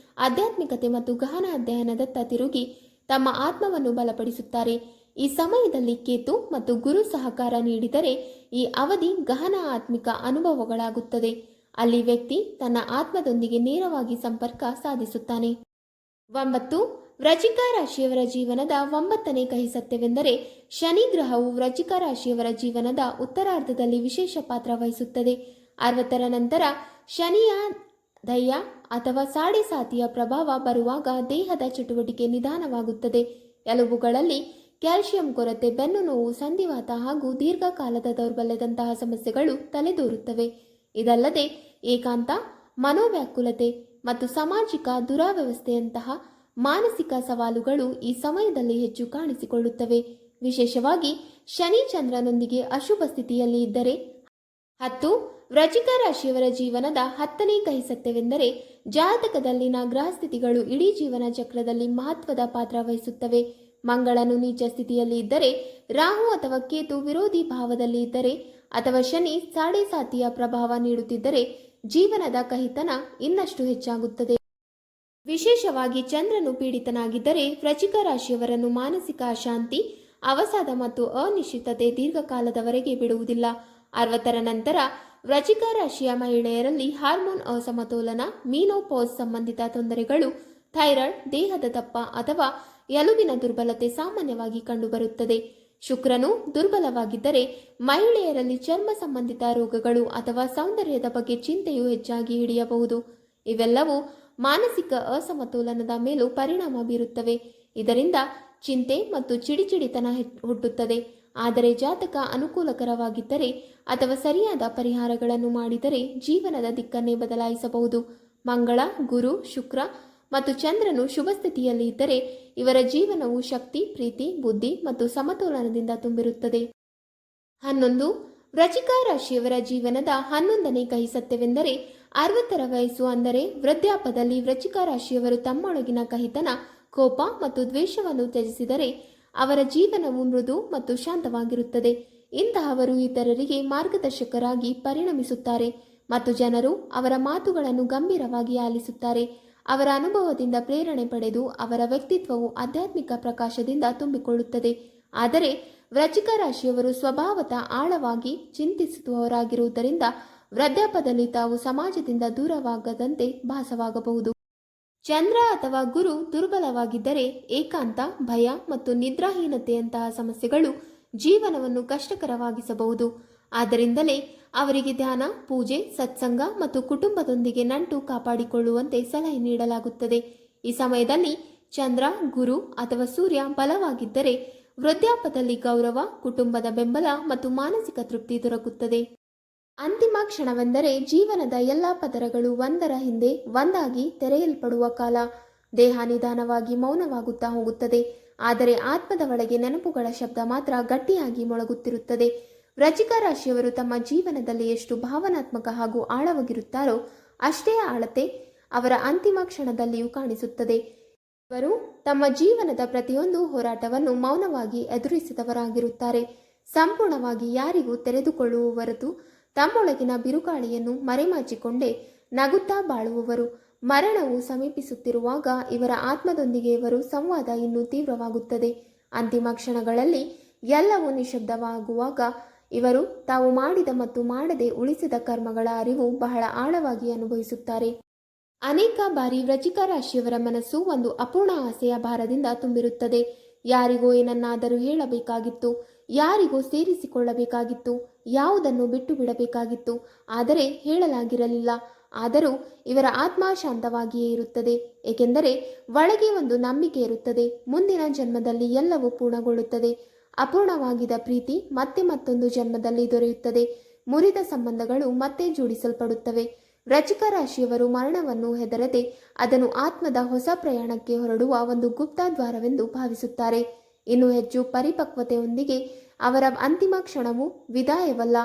ಆಧ್ಯಾತ್ಮಿಕತೆ ಮತ್ತು ಗಹನ ಅಧ್ಯಯನದತ್ತ ತಿರುಗಿ ತಮ್ಮ ಆತ್ಮವನ್ನು ಬಲಪಡಿಸುತ್ತಾರೆ. ಈ ಸಮಯದಲ್ಲಿ ಕೇತು ಮತ್ತು ಗುರು ಸಹಕಾರ ನೀಡಿದರೆ ಈ ಅವಧಿ ಗಹನ ಆತ್ಮಿಕ ಅನುಭವಗಳಾಗುತ್ತದೆ. ಅಲ್ಲಿ ವ್ಯಕ್ತಿ ತನ್ನ ಆತ್ಮದೊಂದಿಗೆ ನೇರವಾಗಿ ಸಂಪರ್ಕ ಸಾಧಿಸುತ್ತಾನೆ. 9. ವೃಶ್ಚಿಕ ರಾಶಿಯವರ ಜೀವನದ 9ನೇ ಕಹಿ ಸತ್ಯವೆಂದರೆ ಶನಿ ಗ್ರಹವು ವೃಶ್ಚಿಕ ರಾಶಿಯವರ ಜೀವನದ ಉತ್ತರಾರ್ಧದಲ್ಲಿ ವಿಶೇಷ ಪಾತ್ರ ವಹಿಸುತ್ತದೆ. 60ರ ನಂತರ ಶನಿಯ ದಯ್ಯ ಅಥವಾ ಸಾಡೆ ಸಾತಿಯ ಪ್ರಭಾವ ಬರುವಾಗ ದೇಹದ ಚಟುವಟಿಕೆ ನಿಧಾನವಾಗುತ್ತದೆ. ಎಲುಬುಗಳಲ್ಲಿ ಕ್ಯಾಲ್ಸಿಯಂ ಕೊರತೆ, ಬೆನ್ನು ನೋವು, ಸಂಧಿವಾತ ಹಾಗೂ ದೀರ್ಘಕಾಲದ ದೌರ್ಬಲ್ಯದಂತಹ ಸಮಸ್ಯೆಗಳು ತಲೆದೋರುತ್ತವೆ. ಇದಲ್ಲದೆ ಏಕಾಂತ, ಮನೋವ್ಯಾಕುಲತೆ ಮತ್ತು ಸಾಮಾಜಿಕ ದುರಾವ್ಯವಸ್ಥೆಯಂತಹ ಮಾನಸಿಕ ಸವಾಲುಗಳು ಈ ಸಮಯದಲ್ಲಿ ಹೆಚ್ಚು ಕಾಣಿಸಿಕೊಳ್ಳುತ್ತವೆ. ವಿಶೇಷವಾಗಿ ಶನಿ ಚಂದ್ರನೊಂದಿಗೆ ಅಶುಭ ಸ್ಥಿತಿಯಲ್ಲಿ ಇದ್ದರೆ. 10. ವೃಶ್ಚಿಕ ರಾಶಿಯವರ ಜೀವನದ 10ನೇ ಕಹಿ ಸತ್ಯವೆಂದರೆ ಜಾತಕದಲ್ಲಿನ ಗ್ರಹಸ್ಥಿತಿಗಳು ಇಡೀ ಜೀವನ ಚಕ್ರದಲ್ಲಿ ಮಹತ್ವದ ಪಾತ್ರ ವಹಿಸುತ್ತವೆ. ಮಂಗಳನು ನೀಚ ಸ್ಥಿತಿಯಲ್ಲಿ ಇದ್ದರೆ, ರಾಹು ಅಥವಾ ಕೇತು ವಿರೋಧಿ ಭಾವದಲ್ಲಿ ಇದ್ದರೆ ಅಥವಾ ಶನಿ ಸಾಡೆ ಸಾತಿಯ ಪ್ರಭಾವ ನೀಡುತ್ತಿದ್ದರೆ ಜೀವನದ ಕಹಿತನ ಇನ್ನಷ್ಟು ಹೆಚ್ಚಾಗುತ್ತದೆ. ವಿಶೇಷವಾಗಿ ಚಂದ್ರನು ಪೀಡಿತನಾಗಿದ್ದರೆ ವೃಶ್ಚಿಕ ರಾಶಿಯವರನ್ನು ಮಾನಸಿಕ ಅಶಾಂತಿ, ಅವಸಾದ ಮತ್ತು ಅನಿಶ್ಚಿತತೆ ದೀರ್ಘಕಾಲದವರೆಗೆ ಬಿಡುವುದಿಲ್ಲ. 60ರ ನಂತರ ವೃಶ್ಚಿಕ ರಾಶಿಯ ಮಹಿಳೆಯರಲ್ಲಿ ಹಾರ್ಮೋನ್ ಅಸಮತೋಲನ, ಮೀನೋಪೌಸ್ ಸಂಬಂಧಿತ ತೊಂದರೆಗಳು, ಥೈರಾಯ್ಡ್, ದೇಹದ ದಪ್ಪ ಅಥವಾ ಎಲುಬಿನ ದುರ್ಬಲತೆ ಸಾಮಾನ್ಯವಾಗಿ ಕಂಡುಬರುತ್ತದೆ. ಶುಕ್ರನು ದುರ್ಬಲವಾಗಿದ್ದರೆ ಮಹಿಳೆಯರಲ್ಲಿ ಚರ್ಮ ಸಂಬಂಧಿತ ರೋಗಗಳು ಅಥವಾ ಸೌಂದರ್ಯದ ಬಗ್ಗೆ ಚಿಂತೆಯು ಹೆಚ್ಚಾಗಿ ಹಿಡಿಯಬಹುದು. ಇವೆಲ್ಲವೂ ಮಾನಸಿಕ ಅಸಮತೋಲನದ ಮೇಲೂ ಪರಿಣಾಮ ಬೀರುತ್ತವೆ. ಇದರಿಂದ ಚಿಂತೆ ಮತ್ತು ಚಿಡಿಚಿಡಿತನ ಹುಟ್ಟುತ್ತದೆ. ಆದರೆ ಜಾತಕ ಅನುಕೂಲಕರವಾಗಿದ್ದರೆ ಅಥವಾ ಸರಿಯಾದ ಪರಿಹಾರಗಳನ್ನು ಮಾಡಿದರೆ ಜೀವನದ ದಿಕ್ಕನ್ನೇ ಬದಲಾಯಿಸಬಹುದು. ಮಂಗಳ, ಗುರು, ಶುಕ್ರ ಮತ್ತು ಚಂದ್ರನು ಶುಭ ಸ್ಥಿತಿಯಲ್ಲಿ ಇದ್ದರೆ ಇವರ ಜೀವನವು ಶಕ್ತಿ, ಪ್ರೀತಿ, ಬುದ್ಧಿ ಮತ್ತು ಸಮತೋಲನದಿಂದ ತುಂಬಿರುತ್ತದೆ. 11. ವೃಶ್ಚಿಕ ರಾಶಿಯವರ ಜೀವನದ 11ನೇ ಕಹಿ ಸತ್ಯವೆಂದರೆ 60ರ ವಯಸ್ಸು ಅಂದರೆ ವೃದ್ಧಾಪ್ಯದಲ್ಲಿ ವೃಶ್ಚಿಕ ರಾಶಿಯವರು ತಮ್ಮೊಳಗಿನ ಕಹಿತನ, ಕೋಪ ಮತ್ತು ದ್ವೇಷವನ್ನು ತ್ಯಜಿಸಿದರೆ ಅವರ ಜೀವನವು ಮೃದು ಮತ್ತು ಶಾಂತವಾಗಿರುತ್ತದೆ. ಇಂತಹವರು ಇತರರಿಗೆ ಮಾರ್ಗದರ್ಶಕರಾಗಿ ಪರಿಣಮಿಸುತ್ತಾರೆ ಮತ್ತು ಜನರು ಅವರ ಮಾತುಗಳನ್ನು ಗಂಭೀರವಾಗಿ ಆಲಿಸುತ್ತಾರೆ. ಅವರ ಅನುಭವದಿಂದ ಪ್ರೇರಣೆ ಪಡೆದು ಅವರ ವ್ಯಕ್ತಿತ್ವವು ಆಧ್ಯಾತ್ಮಿಕ ಪ್ರಕಾಶದಿಂದ ತುಂಬಿಕೊಳ್ಳುತ್ತದೆ. ಆದರೆ ವೃಶ್ಚಿಕ ರಾಶಿಯವರು ಸ್ವಭಾವತಃ ಆಳವಾಗಿ ಚಿಂತಿಸುವವರಾಗಿರುವುದರಿಂದ ವೃದ್ಧಾಪ್ಯದಲ್ಲಿ ತಾವು ಸಮಾಜದಿಂದ ದೂರವಾಗದಂತೆ ಭಾಸವಾಗಬಹುದು. ಚಂದ್ರ ಅಥವಾ ಗುರು ದುರ್ಬಲವಾಗಿದ್ದರೆ ಏಕಾಂತ, ಭಯ ಮತ್ತು ನಿದ್ರಾಹೀನತೆಯಂತಹ ಸಮಸ್ಯೆಗಳು ಜೀವನವನ್ನು ಕಷ್ಟಕರವಾಗಿಸಬಹುದು. ಆದ್ದರಿಂದಲೇ ಅವರಿಗೆ ಧ್ಯಾನ, ಪೂಜೆ, ಸತ್ಸಂಗ ಮತ್ತು ಕುಟುಂಬದೊಂದಿಗೆ ನಂಟು ಕಾಪಾಡಿಕೊಳ್ಳುವಂತೆ ಸಲಹೆ ನೀಡಲಾಗುತ್ತದೆ. ಈ ಸಮಯದಲ್ಲಿ ಚಂದ್ರ, ಗುರು ಅಥವಾ ಸೂರ್ಯ ಬಲವಾಗಿದ್ದರೆ ವೃದ್ಧಾಪ್ಯದಲ್ಲಿ ಗೌರವ, ಕುಟುಂಬದ ಬೆಂಬಲ ಮತ್ತು ಮಾನಸಿಕ ತೃಪ್ತಿ ದೊರಕುತ್ತದೆ. ಅಂತಿಮ ಕ್ಷಣವೆಂದರೆ ಜೀವನದ ಎಲ್ಲ ಪದರಗಳು ಒಂದರ ಹಿಂದೆ ಒಂದಾಗಿ ತೆರೆಯಲ್ಪಡುವ ಕಾಲ. ದೇಹ ನಿಧಾನವಾಗಿ ಮೌನವಾಗುತ್ತಾ ಹೋಗುತ್ತದೆ, ಆದರೆ ಆತ್ಮದ ಒಳಗೆ ನೆನಪುಗಳ ಶಬ್ದ ಮಾತ್ರ ಗಟ್ಟಿಯಾಗಿ ಮೊಳಗುತ್ತಿರುತ್ತದೆ. ವೃಶ್ಚಿಕ ರಾಶಿಯವರು ತಮ್ಮ ಜೀವನದಲ್ಲಿ ಎಷ್ಟು ಭಾವನಾತ್ಮಕ ಹಾಗೂ ಆಳವಾಗಿರುತ್ತಾರೋ ಅಷ್ಟೇ ಆಳತೆ ಅವರ ಅಂತಿಮ ಕ್ಷಣದಲ್ಲಿಯೂ ಕಾಣಿಸುತ್ತದೆ. ಇವರು ತಮ್ಮ ಜೀವನದ ಪ್ರತಿಯೊಂದು ಹೋರಾಟವನ್ನು ಮೌನವಾಗಿ ಎದುರಿಸಿದವರಾಗಿರುತ್ತಾರೆ. ಸಂಪೂರ್ಣವಾಗಿ ಯಾರಿಗೂ ತೆರೆದುಕೊಳ್ಳುವ ಹೊರತು ತಮ್ಮೊಳಗಿನ ಬಿರುಗಾಳಿಯನ್ನು ಮರೆಮಾಚಿಕೊಂಡೇ ನಗುತ್ತಾ ಬಾಳುವವರು. ಮರಣವು ಸಮೀಪಿಸುತ್ತಿರುವಾಗ ಇವರ ಆತ್ಮದೊಂದಿಗೆ ಇವರು ಸಂವಾದ ಇನ್ನೂ ತೀವ್ರವಾಗುತ್ತದೆ. ಅಂತಿಮ ಕ್ಷಣಗಳಲ್ಲಿ ಎಲ್ಲವೂ ನಿಶಬ್ದವಾಗುವಾಗ ಇವರು ತಾವು ಮಾಡಿದ ಮತ್ತು ಮಾಡದೆ ಉಳಿಸಿದ ಕರ್ಮಗಳ ಅರಿವು ಬಹಳ ಆಳವಾಗಿ ಅನುಭವಿಸುತ್ತಾರೆ. ಅನೇಕ ಬಾರಿ ವೃಶ್ಚಿಕ ರಾಶಿಯವರ ಮನಸ್ಸು ಒಂದು ಅಪೂರ್ಣ ಆಸೆಯ ಭಾರದಿಂದ ತುಂಬಿರುತ್ತದೆ. ಯಾರಿಗೋ ಏನನ್ನಾದರೂ ಹೇಳಬೇಕಾಗಿತ್ತು, ಯಾರಿಗೋ ಸೇರಿಸಿಕೊಳ್ಳಬೇಕಾಗಿತ್ತು, ಯಾವುದನ್ನು ಬಿಟ್ಟು ಬಿಡಬೇಕಾಗಿತ್ತು, ಆದರೆ ಹೇಳಲಾಗಿರಲಿಲ್ಲ. ಆದರೂ ಇವರ ಆತ್ಮ ಶಾಂತವಾಗಿಯೇ ಇರುತ್ತದೆ, ಏಕೆಂದರೆ ಒಳಗೆ ಒಂದು ನಂಬಿಕೆ ಇರುತ್ತದೆ. ಮುಂದಿನ ಜನ್ಮದಲ್ಲಿ ಎಲ್ಲವೂ ಪೂರ್ಣಗೊಳ್ಳುತ್ತದೆ. ಅಪೂರ್ಣವಾಗಿದ್ದ ಪ್ರೀತಿ ಮತ್ತೆ ಮತ್ತೊಂದು ಜನ್ಮದಲ್ಲಿ ದೊರೆಯುತ್ತದೆ. ಮುರಿದ ಸಂಬಂಧಗಳು ಮತ್ತೆ ಜೋಡಿಸಲ್ಪಡುತ್ತವೆ. ವೃಶ್ಚಿಕ ರಾಶಿಯವರು ಮರಣವನ್ನು ಹೆದರದೆ ಅದನ್ನು ಆತ್ಮದ ಹೊಸ ಪ್ರಯಾಣಕ್ಕೆ ಹೊರಡುವ ಒಂದು ಗುಪ್ತ ದ್ವಾರವೆಂದು ಭಾವಿಸುತ್ತಾರೆ. ಇನ್ನು ಹೆಚ್ಚು ಪರಿಪಕ್ವತೆಯೊಂದಿಗೆ ಅವರ ಅಂತಿಮ ಕ್ಷಣವು ವಿದಾಯವಲ್ಲ,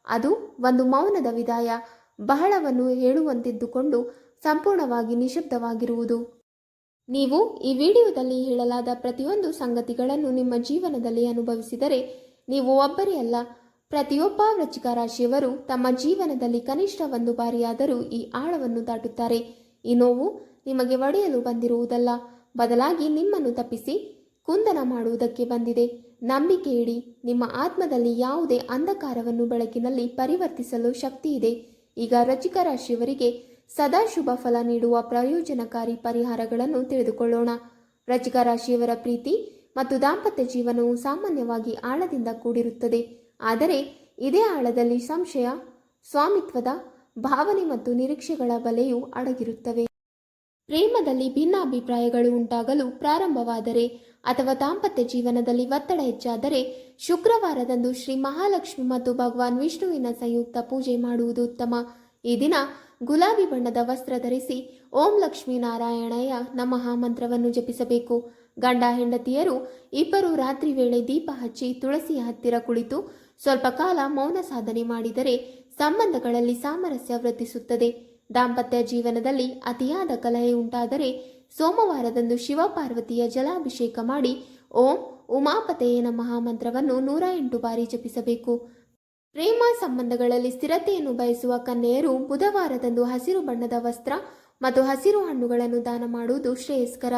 ಅದು ಒಂದು ಮೌನದ ವಿದಾಯ, ಬಹಳವನ್ನು ಹೇಳುವಂತಿದ್ದುಕೊಂಡು ಸಂಪೂರ್ಣವಾಗಿ ನಿಶಬ್ದವಾಗಿರುವುದು. ನೀವು ಈ ವಿಡಿಯೋದಲ್ಲಿ ಹೇಳಲಾದ ಪ್ರತಿಯೊಂದು ಸಂಗತಿಗಳನ್ನು ನಿಮ್ಮ ಜೀವನದಲ್ಲಿ ಅನುಭವಿಸಿದರೆ ನೀವು ಒಬ್ಬರೇ ಅಲ್ಲ, ಪ್ರತಿಯೊಬ್ಬ ವೃಶ್ಚಿಕ ರಾಶಿಯವರು ತಮ್ಮ ಜೀವನದಲ್ಲಿ ಕನಿಷ್ಠ ಒಂದು ಬಾರಿಯಾದರೂ ಈ ಆಳವನ್ನು ದಾಟುತ್ತಾರೆ. ಈ ನೋವು ನಿಮಗೆ ಒಡೆಯಲು ಬಂದಿರುವುದಲ್ಲ, ಬದಲಾಗಿ ನಿಮ್ಮನ್ನು ತಪ್ಪಿಸಿ ಕುಂದನ ಮಾಡುವುದಕ್ಕೆ ಬಂದಿದೆ. ನಂಬಿಕೆ ಇಡಿ, ನಿಮ್ಮ ಆತ್ಮದಲ್ಲಿ ಯಾವುದೇ ಅಂಧಕಾರವನ್ನು ಬೆಳಕಿನಲ್ಲಿ ಪರಿವರ್ತಿಸಲು ಶಕ್ತಿ ಇದೆ. ಈಗ ವೃಶ್ಚಿಕ ರಾಶಿಯವರಿಗೆ ಸದಾ ಶುಭ ಫಲ ನೀಡುವ ಪ್ರಯೋಜನಕಾರಿ ಪರಿಹಾರಗಳನ್ನು ತಿಳಿದುಕೊಳ್ಳೋಣ. ವೃಶ್ಚಿಕ ರಾಶಿಯವರ ಪ್ರೀತಿ ಮತ್ತು ದಾಂಪತ್ಯ ಜೀವನವು ಸಾಮಾನ್ಯವಾಗಿ ಆಳದಿಂದ ಕೂಡಿರುತ್ತದೆ. ಆದರೆ ಇದೇ ಆಳದಲ್ಲಿ ಸಂಶಯ, ಸ್ವಾಮಿತ್ವದ ಭಾವನೆ ಮತ್ತು ನಿರೀಕ್ಷೆಗಳ ಬಲೆಯೂ ಅಡಗಿರುತ್ತವೆ. ಪ್ರೇಮದಲ್ಲಿ ಭಿನ್ನಾಭಿಪ್ರಾಯಗಳು ಉಂಟಾಗಲು ಪ್ರಾರಂಭವಾದರೆ ಅಥವಾ ದಾಂಪತ್ಯ ಜೀವನದಲ್ಲಿ ಒತ್ತಡ ಹೆಚ್ಚಾದರೆ ಶುಕ್ರವಾರದಂದು ಶ್ರೀ ಮಹಾಲಕ್ಷ್ಮಿ ಮತ್ತು ಭಗವಾನ್ ವಿಷ್ಣುವಿನ ಸಂಯುಕ್ತ ಪೂಜೆ ಮಾಡುವುದು ಉತ್ತಮ. ಈ ದಿನ ಗುಲಾಬಿ ಬಣ್ಣದ ವಸ್ತ್ರ ಧರಿಸಿ ಓಂ ಲಕ್ಷ್ಮೀ ನಾರಾಯಣಯ ನಮಃ ಮಂತ್ರವನ್ನು ಜಪಿಸಬೇಕು. ಗಂಡ ಹೆಂಡತಿಯರು ಇಬ್ಬರು ರಾತ್ರಿ ವೇಳೆ ದೀಪ ಹಚ್ಚಿ ತುಳಸಿಯ ಹತ್ತಿರ ಕುಳಿತು ಸ್ವಲ್ಪ ಕಾಲ ಮೌನ ಸಾಧನೆ ಮಾಡಿದರೆ ಸಂಬಂಧಗಳಲ್ಲಿ ಸಾಮರಸ್ಯ ವೃದ್ಧಿಸುತ್ತದೆ. ದಾಂಪತ್ಯ ಜೀವನದಲ್ಲಿ ಅತಿಯಾದ ಕಲಹೆ ಉಂಟಾದರೆ ಸೋಮವಾರದಂದು ಶಿವಪಾರ್ವತಿಯ ಜಲಾಭಿಷೇಕ ಮಾಡಿ ಓಂ ಉಮಾಪತೆಯೇ ನಮಃ ಮಂತ್ರವನ್ನು 108 ಬಾರಿ ಜಪಿಸಬೇಕು. ಪ್ರೇಮ ಸಂಬಂಧಗಳಲ್ಲಿ ಸ್ಥಿರತೆಯನ್ನು ಬಯಸುವ ಕನ್ಯೆಯರು ಬುಧವಾರದಂದು ಹಸಿರು ಬಣ್ಣದ ವಸ್ತ್ರ ಮತ್ತು ಹಸಿರು ಹಣ್ಣುಗಳನ್ನು ದಾನ ಮಾಡುವುದು ಶ್ರೇಯಸ್ಕರ.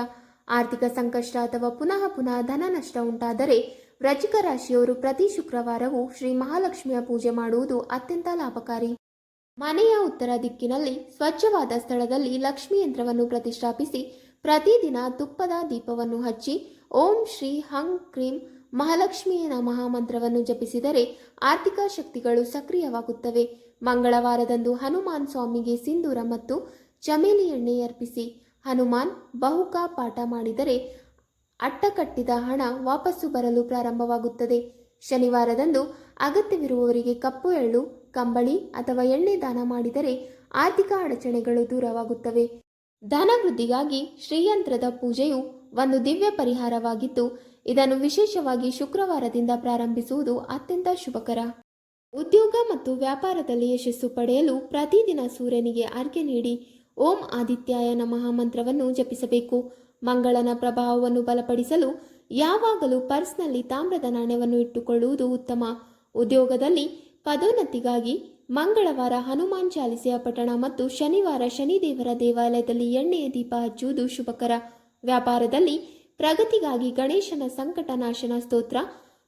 ಆರ್ಥಿಕ ಸಂಕಷ್ಟ ಅಥವಾ ಪುನಃ ಧನ ನಷ್ಟ ಉಂಟಾದರೆ ವೃಶ್ಚಿಕ ರಾಶಿಯವರು ಪ್ರತಿ ಶುಕ್ರವಾರವೂ ಶ್ರೀ ಮಹಾಲಕ್ಷ್ಮಿಯ ಪೂಜೆ ಮಾಡುವುದು ಅತ್ಯಂತ ಲಾಭಕಾರಿ. ಮನೆಯ ಉತ್ತರ ದಿಕ್ಕಿನಲ್ಲಿ ಸ್ವಚ್ಛವಾದ ಸ್ಥಳದಲ್ಲಿ ಲಕ್ಷ್ಮೀ ಯಂತ್ರವನ್ನು ಪ್ರತಿಷ್ಠಾಪಿಸಿ ಪ್ರತಿದಿನ ತುಪ್ಪದ ದೀಪವನ್ನು ಹಚ್ಚಿ ಓಂ ಶ್ರೀ ಹಂ ಕ್ರೀಂ ಮಹಾಲಕ್ಷ್ಮಿಯ ನಮಃ ಮಂತ್ರವನ್ನು ಜಪಿಸಿದರೆ ಆರ್ಥಿಕ ಶಕ್ತಿಗಳು ಸಕ್ರಿಯವಾಗುತ್ತವೆ. ಮಂಗಳವಾರದಂದು ಹನುಮಾನ್ ಸ್ವಾಮಿಗೆ ಸಿಂಧೂರ ಮತ್ತು ಚಮೇಲಿ ಎಣ್ಣೆ ಅರ್ಪಿಸಿ ಹನುಮಾನ್ ಬಹುಕ ಪಾಠ ಮಾಡಿದರೆ ಅಟ್ಟಕಟ್ಟಿದ ಹಣ ವಾಪಸ್ಸು ಬರಲು ಪ್ರಾರಂಭವಾಗುತ್ತದೆ. ಶನಿವಾರದಂದು ಅಗತ್ಯವಿರುವವರಿಗೆ ಕಪ್ಪು ಎಳ್ಳು, ಕಂಬಳಿ ಅಥವಾ ಎಣ್ಣೆ ದಾನ ಮಾಡಿದರೆ ಆರ್ಥಿಕ ಅಡಚಣೆಗಳು ದೂರವಾಗುತ್ತವೆ. ಧನ ವೃದ್ಧಿಗಾಗಿ ಶ್ರೀಯಂತ್ರದ ಪೂಜೆಯು ಒಂದು ದಿವ್ಯ ಪರಿಹಾರವಾಗಿದ್ದು ಇದನ್ನು ವಿಶೇಷವಾಗಿ ಶುಕ್ರವಾರದಿಂದ ಪ್ರಾರಂಭಿಸುವುದು ಅತ್ಯಂತ ಶುಭಕರ. ಉದ್ಯೋಗ ಮತ್ತು ವ್ಯಾಪಾರದಲ್ಲಿ ಯಶಸ್ಸು ಪಡೆಯಲು ಪ್ರತಿದಿನ ಸೂರ್ಯನಿಗೆ ಅರ್ಘ್ಯ ನೀಡಿ ಓಂ ಆದಿತ್ಯಾಯ ನಮಃ ಮಂತ್ರವನ್ನು ಜಪಿಸಬೇಕು. ಮಂಗಳನ ಪ್ರಭಾವವನ್ನು ಬಲಪಡಿಸಲು ಯಾವಾಗಲೂ ಪರ್ಸ್ನಲ್ಲಿ ತಾಮ್ರದ ನಾಣ್ಯವನ್ನು ಇಟ್ಟುಕೊಳ್ಳುವುದು ಉತ್ತಮ. ಉದ್ಯೋಗದಲ್ಲಿ ಪದೋನ್ನತಿಗಾಗಿ ಮಂಗಳವಾರ ಹನುಮಾನ್ ಚಾಲಿಸೆಯ ಪಠಣ ಮತ್ತು ಶನಿವಾರ ಶನಿದೇವರ ದೇವಾಲಯದಲ್ಲಿ ಎಣ್ಣೆಯ ದೀಪ ಹಚ್ಚುವುದು ಶುಭಕರ. ವ್ಯಾಪಾರದಲ್ಲಿ ಪ್ರಗತಿಗಾಗಿ ಗಣೇಶನ ಸಂಕಟ ನಾಶನ ಸ್ತೋತ್ರ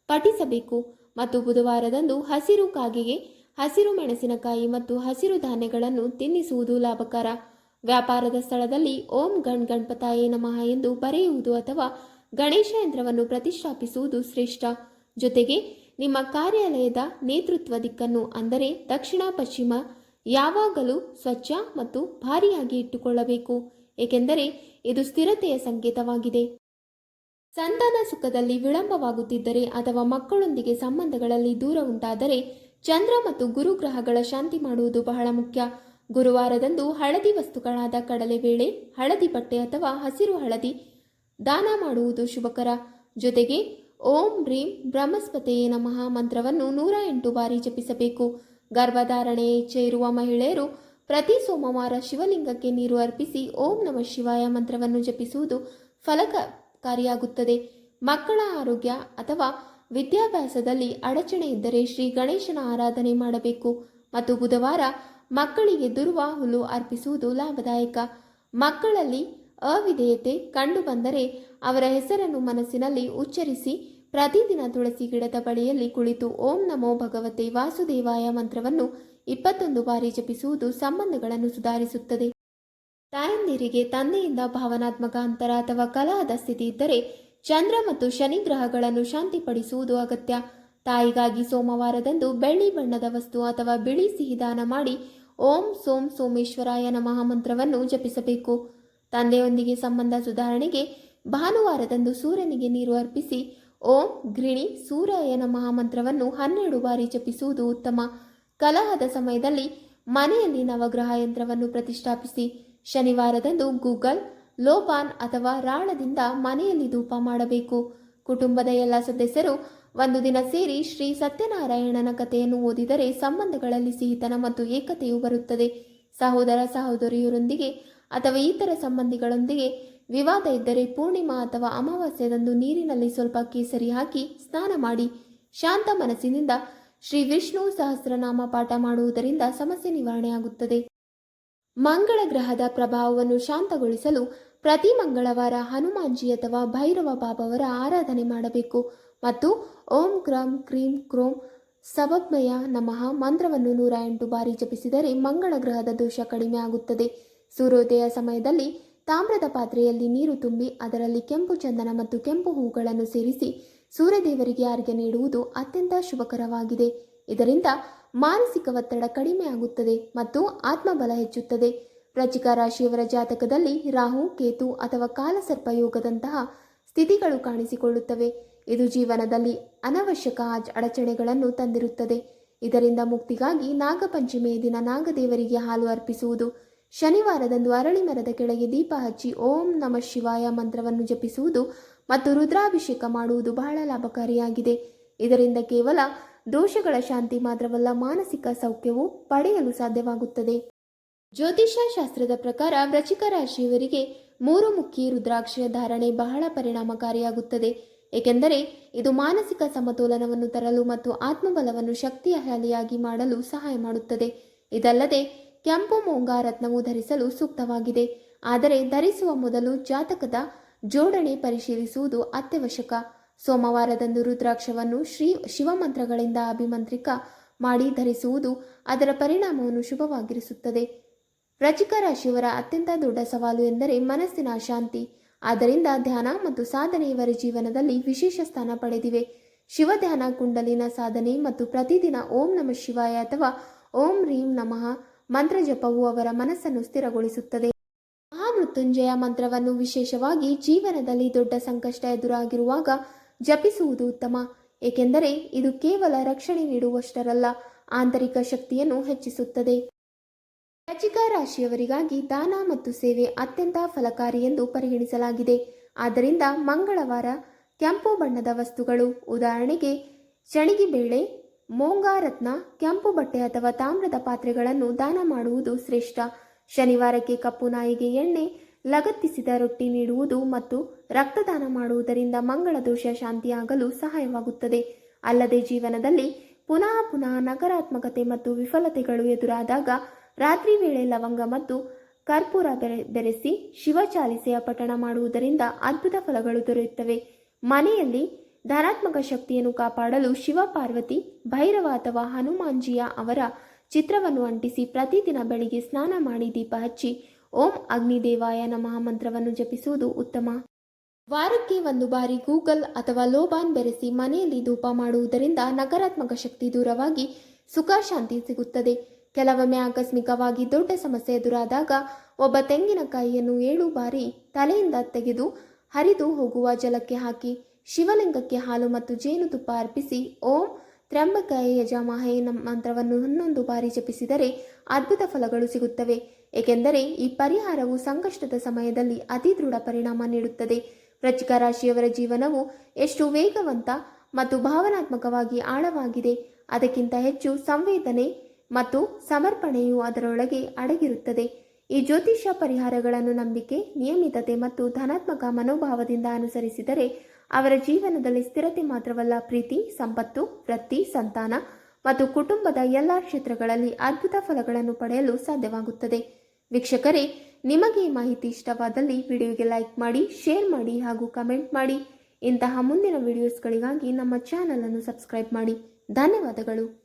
ಪಠಿಸಬೇಕು ಮತ್ತು ಬುಧವಾರದಂದು ಹಸಿರು ಕಾಗೆಗೆ ಹಸಿರು ಮೆಣಸಿನಕಾಯಿ ಮತ್ತು ಹಸಿರು ಧಾನ್ಯಗಳನ್ನು ತಿನ್ನಿಸುವುದು ಲಾಭಕರ. ವ್ಯಾಪಾರದ ಸ್ಥಳದಲ್ಲಿ ಓಂ ಗಣಪತಾಯೇ ನಮಃ ಎಂದು ಬರೆಯುವುದು ಅಥವಾ ಗಣೇಶ ಯಂತ್ರವನ್ನು ಪ್ರತಿಷ್ಠಾಪಿಸುವುದು ಶ್ರೇಷ್ಠ. ಜೊತೆಗೆ ನಿಮ್ಮ ಕಾರ್ಯಾಲಯದ ನೇತೃತ್ವ ದಿಕ್ಕನ್ನು ಅಂದರೆ ದಕ್ಷಿಣ ಪಶ್ಚಿಮ ಯಾವಾಗಲೂ ಸ್ವಚ್ಛ ಮತ್ತು ಭಾರಿಯಾಗಿ ಇಟ್ಟುಕೊಳ್ಳಬೇಕು, ಏಕೆಂದರೆ ಇದು ಸ್ಥಿರತೆಯ ಸಂಕೇತವಾಗಿದೆ. ಸಂತಾನ ಸುಖದಲ್ಲಿ ವಿಳಂಬವಾಗುತ್ತಿದ್ದರೆ ಅಥವಾ ಮಕ್ಕಳೊಂದಿಗೆ ಸಂಬಂಧಗಳಲ್ಲಿ ದೂರ ಉಂಟಾದರೆ ಚಂದ್ರ ಮತ್ತು ಗುರು ಗ್ರಹಗಳ ಶಾಂತಿ ಮಾಡುವುದು ಬಹಳ ಮುಖ್ಯ. ಗುರುವಾರದಂದು ಹಳದಿ ವಸ್ತುಗಳಾದ ಕಡಲೆಬೇಳೆ, ಹಳದಿ ಬಟ್ಟೆ ಅಥವಾ ಹಸಿರು ಹಳದಿ ದಾನ ಮಾಡುವುದು ಶುಭಕರ. ಜೊತೆಗೆ ಓಂ ರೀಂ ಬ್ರಹ್ಮಸ್ಪತೆಯೇ ನಮಃ ಮಂತ್ರವನ್ನು 108 ಬಾರಿ ಜಪಿಸಬೇಕು. ಗರ್ಭಧಾರಣೆ ಇಚ್ಛೆ ಇರುವ ಮಹಿಳೆಯರು ಪ್ರತಿ ಸೋಮವಾರ ಶಿವಲಿಂಗಕ್ಕೆ ನೀರು ಅರ್ಪಿಸಿ ಓಂ ನಮಃ ಶಿವಾಯ ಮಂತ್ರವನ್ನು ಜಪಿಸುವುದು ಫಲಕಾರಿಯಾಗುತ್ತದೆ. ಮಕ್ಕಳ ಆರೋಗ್ಯ ಅಥವಾ ವಿದ್ಯಾಭ್ಯಾಸದಲ್ಲಿ ಅಡಚಣೆ ಇದ್ದರೆ ಶ್ರೀ ಗಣೇಶನ ಆರಾಧನೆ ಮಾಡಬೇಕು ಮತ್ತು ಬುಧವಾರ ಮಕ್ಕಳಿಗೆ ದುರ್ವಾ ಹುಲ್ಲು ಅರ್ಪಿಸುವುದು ಲಾಭದಾಯಕ. ಮಕ್ಕಳಲ್ಲಿ ಅವಿಧೇಯತೆ ಕಂಡುಬಂದರೆ ಅವರ ಹೆಸರನ್ನು ಮನಸ್ಸಿನಲ್ಲಿ ಉಚ್ಚರಿಸಿ ಪ್ರತಿದಿನ ತುಳಸಿ ಗಿಡದ ಬಳಿಯಲ್ಲಿ ಕುಳಿತು ಓಂ ನಮೋ ಭಗವತೆ ವಾಸುದೇವಾಯ ಮಂತ್ರವನ್ನು 21 ಬಾರಿ ಜಪಿಸುವುದು ಸಂಬಂಧಗಳನ್ನು ಸುಧಾರಿಸುತ್ತದೆ. ತಾಯಂದಿರಿಗೆ ತಂದೆಯಿಂದ ಭಾವನಾತ್ಮಕ ಅಂತರ ಅಥವಾ ಕಲಹದ ಸ್ಥಿತಿ ಇದ್ದರೆ ಚಂದ್ರ ಮತ್ತು ಶನಿ ಗ್ರಹಗಳನ್ನು ಶಾಂತಿಪಡಿಸುವುದು ಅಗತ್ಯ. ತಾಯಿಗಾಗಿ ಸೋಮವಾರದಂದು ಬೆಳ್ಳಿ ಬಣ್ಣದ ವಸ್ತು ಅಥವಾ ಬಿಳಿ ಸಿಹಿ ದಾನ ಮಾಡಿ ಓಂ ಸೋಂ ಸೋಮೇಶ್ವರಾಯ ನಮಃ ಮಂತ್ರವನ್ನು ಜಪಿಸಬೇಕು. ತಂದೆಯೊಂದಿಗೆ ಸಂಬಂಧ ಸುಧಾರಣೆಗೆ ಭಾನುವಾರದಂದು ಸೂರ್ಯನಿಗೆ ನೀರು ಅರ್ಪಿಸಿ ಓಂ ಘೃಣಿ ಸೂರ್ಯಾಯ ನಮಃ ಮಂತ್ರವನ್ನು 12 ಬಾರಿ ಜಪಿಸುವುದು ಉತ್ತಮ. ಕಲಹದ ಸಮಯದಲ್ಲಿ ಮನೆಯಲ್ಲಿ ನವಗ್ರಹ ಯಂತ್ರವನ್ನು ಪ್ರತಿಷ್ಠಾಪಿಸಿ. ಶನಿವಾರದಂದು ಗೂಗಲ್, ಲೋಪಾನ್ ಅಥವಾ ರಾಳದಿಂದ ಮನೆಯಲ್ಲಿ ಧೂಪ ಮಾಡಬೇಕು. ಕುಟುಂಬದ ಎಲ್ಲ ಸದಸ್ಯರು ಒಂದು ದಿನ ಸೇರಿ ಶ್ರೀ ಸತ್ಯನಾರಾಯಣನ ಕಥೆಯನ್ನು ಓದಿದರೆ ಸಂಬಂಧಗಳಲ್ಲಿ ಸಿಹಿತನ ಮತ್ತು ಏಕತೆಯು ಬರುತ್ತದೆ. ಸಹೋದರ ಸಹೋದರಿಯರೊಂದಿಗೆ ಅಥವಾ ಇತರ ಸಂಬಂಧಿಗಳೊಂದಿಗೆ ವಿವಾದ ಇದ್ದರೆ ಪೂರ್ಣಿಮಾ ಅಥವಾ ಅಮಾವಾಸ್ಯದಂದು ನೀರಿನಲ್ಲಿ ಸ್ವಲ್ಪ ಕೇಸರಿ ಹಾಕಿ ಸ್ನಾನ ಮಾಡಿ ಶಾಂತ ಮನಸ್ಸಿನಿಂದ ಶ್ರೀ ವಿಷ್ಣು ಸಹಸ್ರನಾಮ ಪಾಠ ಮಾಡುವುದರಿಂದ ಸಮಸ್ಯೆ ನಿವಾರಣೆಯಾಗುತ್ತದೆ. ಮಂಗಳ ಗ್ರಹದ ಪ್ರಭಾವವನ್ನು ಶಾಂತಗೊಳಿಸಲು ಪ್ರತಿ ಮಂಗಳವಾರ ಹನುಮಾನ್ಜಿ ಅಥವಾ ಭೈರವ ಬಾಬಾವರ ಆರಾಧನೆ ಮಾಡಬೇಕು ಮತ್ತು ಓಂ ಕ್ರಂ ಕ್ರೀಂ ಕ್ರೋಂ ಸಬಬ್ಮಯ ನಮಃ ಮಂತ್ರವನ್ನು 108 ಬಾರಿ ಜಪಿಸಿದರೆ ಮಂಗಳ ಗ್ರಹದ ದೋಷ ಕಡಿಮೆ ಆಗುತ್ತದೆ. ಸೂರ್ಯೋದಯ ಸಮಯದಲ್ಲಿ ತಾಮ್ರದ ಪಾತ್ರೆಯಲ್ಲಿ ನೀರು ತುಂಬಿ ಅದರಲ್ಲಿ ಕೆಂಪು ಚಂದನ ಮತ್ತು ಕೆಂಪು ಹೂಗಳನ್ನು ಸೇರಿಸಿ ಸೂರ್ಯದೇವರಿಗೆ ಅರ್ಘ್ಯ ನೀಡುವುದು ಅತ್ಯಂತ ಶುಭಕರವಾಗಿದೆ. ಇದರಿಂದ ಮಾನಸಿಕ ಒತ್ತಡ ಕಡಿಮೆ ಆಗುತ್ತದೆ ಮತ್ತು ಆತ್ಮಬಲ ಹೆಚ್ಚುತ್ತದೆ. ವೃಶ್ಚಿಕ ರಾಶಿಯವರ ಜಾತಕದಲ್ಲಿ ರಾಹು, ಕೇತು ಅಥವಾ ಕಾಲಸರ್ಪ ಯೋಗದಂತಹ ಸ್ಥಿತಿಗಳು ಕಾಣಿಸಿಕೊಳ್ಳುತ್ತವೆ. ಇದು ಜೀವನದಲ್ಲಿ ಅನವಶ್ಯಕ ಅಡಚಣೆಗಳನ್ನು ತಂದಿರುತ್ತದೆ. ಇದರಿಂದ ಮುಕ್ತಿಗಾಗಿ ನಾಗಪಂಚಮಿಯ ದಿನ ನಾಗದೇವರಿಗೆ ಹಾಲು ಅರ್ಪಿಸುವುದು, ಶನಿವಾರದಂದು ಅರಳಿ ಮರದ ಕೆಳಗೆ ದೀಪ ಹಚ್ಚಿ ಓಂ ನಮಃ ಶಿವಾಯ ಮಂತ್ರವನ್ನು ಜಪಿಸುವುದು ಮತ್ತು ರುದ್ರಾಭಿಷೇಕ ಮಾಡುವುದು ಬಹಳ ಲಾಭಕಾರಿಯಾಗಿದೆ. ಇದರಿಂದ ಕೇವಲ ದೋಷಗಳ ಶಾಂತಿ ಮಾತ್ರವಲ್ಲ, ಮಾನಸಿಕ ಸೌಖ್ಯವು ಪಡೆಯಲು ಸಾಧ್ಯವಾಗುತ್ತದೆ. ಜ್ಯೋತಿಷ್ಯ ಶಾಸ್ತ್ರದ ಪ್ರಕಾರ ವೃಶ್ಚಿಕ ರಾಶಿಯವರಿಗೆ 3 ಮುಖಿ ರುದ್ರಾಕ್ಷಿಯ ಧಾರಣೆ ಬಹಳ ಪರಿಣಾಮಕಾರಿಯಾಗುತ್ತದೆ. ಏಕೆಂದರೆ ಇದು ಮಾನಸಿಕ ಸಮತೋಲನವನ್ನು ತರಲು ಮತ್ತು ಆತ್ಮಬಲವನ್ನು ಶಕ್ತಿಶಾಲಿಯಾಗಿ ಮಾಡಲು ಸಹಾಯ ಮಾಡುತ್ತದೆ. ಇದಲ್ಲದೆ ಕೆಂಪು ಮೂಂಗಾ ರತ್ನವು ಧರಿಸಲು ಸೂಕ್ತವಾಗಿದೆ. ಆದರೆ ಧರಿಸುವ ಮೊದಲು ಜಾತಕದ ಜೋಡಣೆ ಪರಿಶೀಲಿಸುವುದು ಅತ್ಯವಶ್ಯಕ. ಸೋಮವಾರದಂದು ರುದ್ರಾಕ್ಷವನ್ನು ಶಿವಮಂತ್ರಗಳಿಂದ ಅಭಿಮಂತ್ರಿಕ ಮಾಡಿ ಧರಿಸುವುದು ಅದರ ಪರಿಣಾಮವನ್ನು ಶುಭವಾಗಿರಿಸುತ್ತದೆ. ವೃಶ್ಚಿಕ ರಾಶಿಯವರ ಅತ್ಯಂತ ದೊಡ್ಡ ಸವಾಲು ಎಂದರೆ ಮನಸ್ಸಿನ ಅಶಾಂತಿ. ಆದ್ದರಿಂದ ಧ್ಯಾನ ಮತ್ತು ಸಾಧನೆ ಇವರ ಜೀವನದಲ್ಲಿ ವಿಶೇಷ ಸ್ಥಾನ ಪಡೆದಿವೆ. ಶಿವಧ್ಯಾನ, ಕುಂಡಲಿನ ಸಾಧನೆ ಮತ್ತು ಪ್ರತಿದಿನ ಓಂ ನಮಃ ಶಿವಾಯ ಅಥವಾ ಓಂ ರೀಂ ನಮಃ ಮಂತ್ರ ಜಪವು ಅವರ ಮನಸ್ಸನ್ನು ಸ್ಥಿರಗೊಳಿಸುತ್ತದೆ. ಮಹಾಮೃತ್ಯುಂಜಯ ಮಂತ್ರವನ್ನು ವಿಶೇಷವಾಗಿ ಜೀವನದಲ್ಲಿ ದೊಡ್ಡ ಸಂಕಷ್ಟ ಎದುರಾಗಿರುವಾಗ ಜಪಿಸುವುದು ಉತ್ತಮ. ಏಕೆಂದರೆ ಇದು ಕೇವಲ ರಕ್ಷಣೆ ನೀಡುವಷ್ಟರಲ್ಲ, ಆಂತರಿಕ ಶಕ್ತಿಯನ್ನು ಹೆಚ್ಚಿಸುತ್ತದೆ. ವೃಶ್ಚಿಕ ರಾಶಿಯವರಿಗಾಗಿ ದಾನ ಮತ್ತು ಸೇವೆ ಅತ್ಯಂತ ಫಲಕಾರಿ ಎಂದು ಪರಿಗಣಿಸಲಾಗಿದೆ. ಆದ್ದರಿಂದ ಮಂಗಳವಾರ ಕೆಂಪು ಬಣ್ಣದ ವಸ್ತುಗಳು, ಉದಾಹರಣೆಗೆ ಶಣಿಗಿಬೇಳೆ, ಮೂಂಗಾ ರತ್ನ, ಕೆಂಪು ಬಟ್ಟೆ ಅಥವಾ ತಾಮ್ರದ ಪಾತ್ರೆಗಳನ್ನು ದಾನ ಮಾಡುವುದು ಶ್ರೇಷ್ಠ. ಶನಿವಾರಕ್ಕೆ ಕಪ್ಪು ನಾಯಿಗೆ ಎಣ್ಣೆ ಲಗತ್ತಿಸಿದ ರೊಟ್ಟಿ ನೀಡುವುದು ಮತ್ತು ರಕ್ತದಾನ ಮಾಡುವುದರಿಂದ ಮಂಗಳ ದೋಷ ಶಾಂತಿಯಾಗಲು ಸಹಾಯವಾಗುತ್ತದೆ. ಅಲ್ಲದೆ ಜೀವನದಲ್ಲಿ ಪುನಃ ಪುನಃ ನಕಾರಾತ್ಮಕತೆ ಮತ್ತು ವಿಫಲತೆಗಳು ಎದುರಾದಾಗ ರಾತ್ರಿ ವೇಳೆ ಲವಂಗ ಮತ್ತು ಕರ್ಪೂರ ಬೆರೆಸಿ ಶಿವಚಾಲಿಸೆಯ ಪಠಣ ಮಾಡುವುದರಿಂದ ಅದ್ಭುತ ಫಲಗಳು ದೊರೆಯುತ್ತವೆ. ಮನೆಯಲ್ಲಿ ಧನಾತ್ಮಕ ಶಕ್ತಿಯನ್ನು ಕಾಪಾಡಲು ಶಿವ, ಪಾರ್ವತಿ, ಭೈರವ ಅಥವಾ ಹನುಮಾನ್ಜಿಯ ಅವರ ಚಿತ್ರವನ್ನು ಅಂಟಿಸಿ ಪ್ರತಿದಿನ ಬೆಳಿಗ್ಗೆ ಸ್ನಾನ ಮಾಡಿ ದೀಪ ಹಚ್ಚಿ ಓಂ ಅಗ್ನಿದೇವಾಯ ನಮಃ ಮಂತ್ರವನ್ನು ಜಪಿಸುವುದು ಉತ್ತಮ. ವಾರಕ್ಕೆ 1 ಬಾರಿ ಗೂಗಲ್ ಅಥವಾ ಲೋಬಾನ್ ಬೆರೆಸಿ ಮನೆಯಲ್ಲಿ ಧೂಪ ಮಾಡುವುದರಿಂದ ನಕಾರಾತ್ಮಕ ಶಕ್ತಿ ದೂರವಾಗಿ ಸುಖ ಶಾಂತಿ ಸಿಗುತ್ತದೆ. ಕೆಲವೊಮ್ಮೆ ಆಕಸ್ಮಿಕವಾಗಿ ದೊಡ್ಡ ಸಮಸ್ಯೆ ಎದುರಾದಾಗ ಒಬ್ಬ ತೆಂಗಿನಕಾಯಿಯನ್ನು 7 ಬಾರಿ ತಲೆಯಿಂದ ತೆಗೆದು ಹರಿದು ಹೋಗುವ ಜಲಕ್ಕೆ ಹಾಕಿ ಶಿವಲಿಂಗಕ್ಕೆ ಹಾಲು ಮತ್ತು ಜೇನುತುಪ್ಪ ಅರ್ಪಿಸಿ ಓಂ ತ್ರ್ಯಂಬಕಾಯ ಯಜಾಮಹೇ ಮಂತ್ರವನ್ನು 11 ಬಾರಿ ಜಪಿಸಿದರೆ ಅದ್ಭುತ ಫಲಗಳು ಸಿಗುತ್ತವೆ. ಏಕೆಂದರೆ ಈ ಪರಿಹಾರವು ಸಂಕಷ್ಟದ ಸಮಯದಲ್ಲಿ ಅತಿ ದೃಢ ಪರಿಣಾಮ ನೀಡುತ್ತದೆ. ವೃಶ್ಚಿಕ ರಾಶಿಯವರ ಜೀವನವು ಎಷ್ಟು ವೇಗವಂತ ಮತ್ತು ಭಾವನಾತ್ಮಕವಾಗಿ ಆಳವಾಗಿದೆ, ಅದಕ್ಕಿಂತ ಹೆಚ್ಚು ಸಂವೇದನೆ ಮತ್ತು ಸಮರ್ಪಣೆಯು ಅದರೊಳಗೆ ಅಡಗಿರುತ್ತದೆ. ಈ ಜ್ಯೋತಿಷ್ಯ ಪರಿಹಾರಗಳನ್ನು ನಂಬಿಕೆ, ನಿಯಮಿತತೆ ಮತ್ತು ಧನಾತ್ಮಕ ಮನೋಭಾವದಿಂದ ಅನುಸರಿಸಿದರೆ ಅವರ ಜೀವನದಲ್ಲಿ ಸ್ಥಿರತೆ ಮಾತ್ರವಲ್ಲ, ಪ್ರೀತಿ, ಸಂಪತ್ತು, ವೃತ್ತಿ, ಸಂತಾನ ಮತ್ತು ಕುಟುಂಬದ ಎಲ್ಲ ಕ್ಷೇತ್ರಗಳಲ್ಲಿ ಅದ್ಭುತ ಫಲಗಳನ್ನು ಪಡೆಯಲು ಸಾಧ್ಯವಾಗುತ್ತದೆ. ವೀಕ್ಷಕರೇ, ನಿಮಗೆ ಈ ಮಾಹಿತಿ ಇಷ್ಟವಾದಲ್ಲಿ ವಿಡಿಯೋಗೆ ಲೈಕ್ ಮಾಡಿ, ಶೇರ್ ಮಾಡಿ ಹಾಗೂ ಕಮೆಂಟ್ ಮಾಡಿ. ಇಂತಹ ಮುಂದಿನ ವಿಡಿಯೋಸ್ಗಳಿಗಾಗಿ ನಮ್ಮ ಚಾನಲನ್ನು ಸಬ್ಸ್ಕ್ರೈಬ್ ಮಾಡಿ. ಧನ್ಯವಾದಗಳು.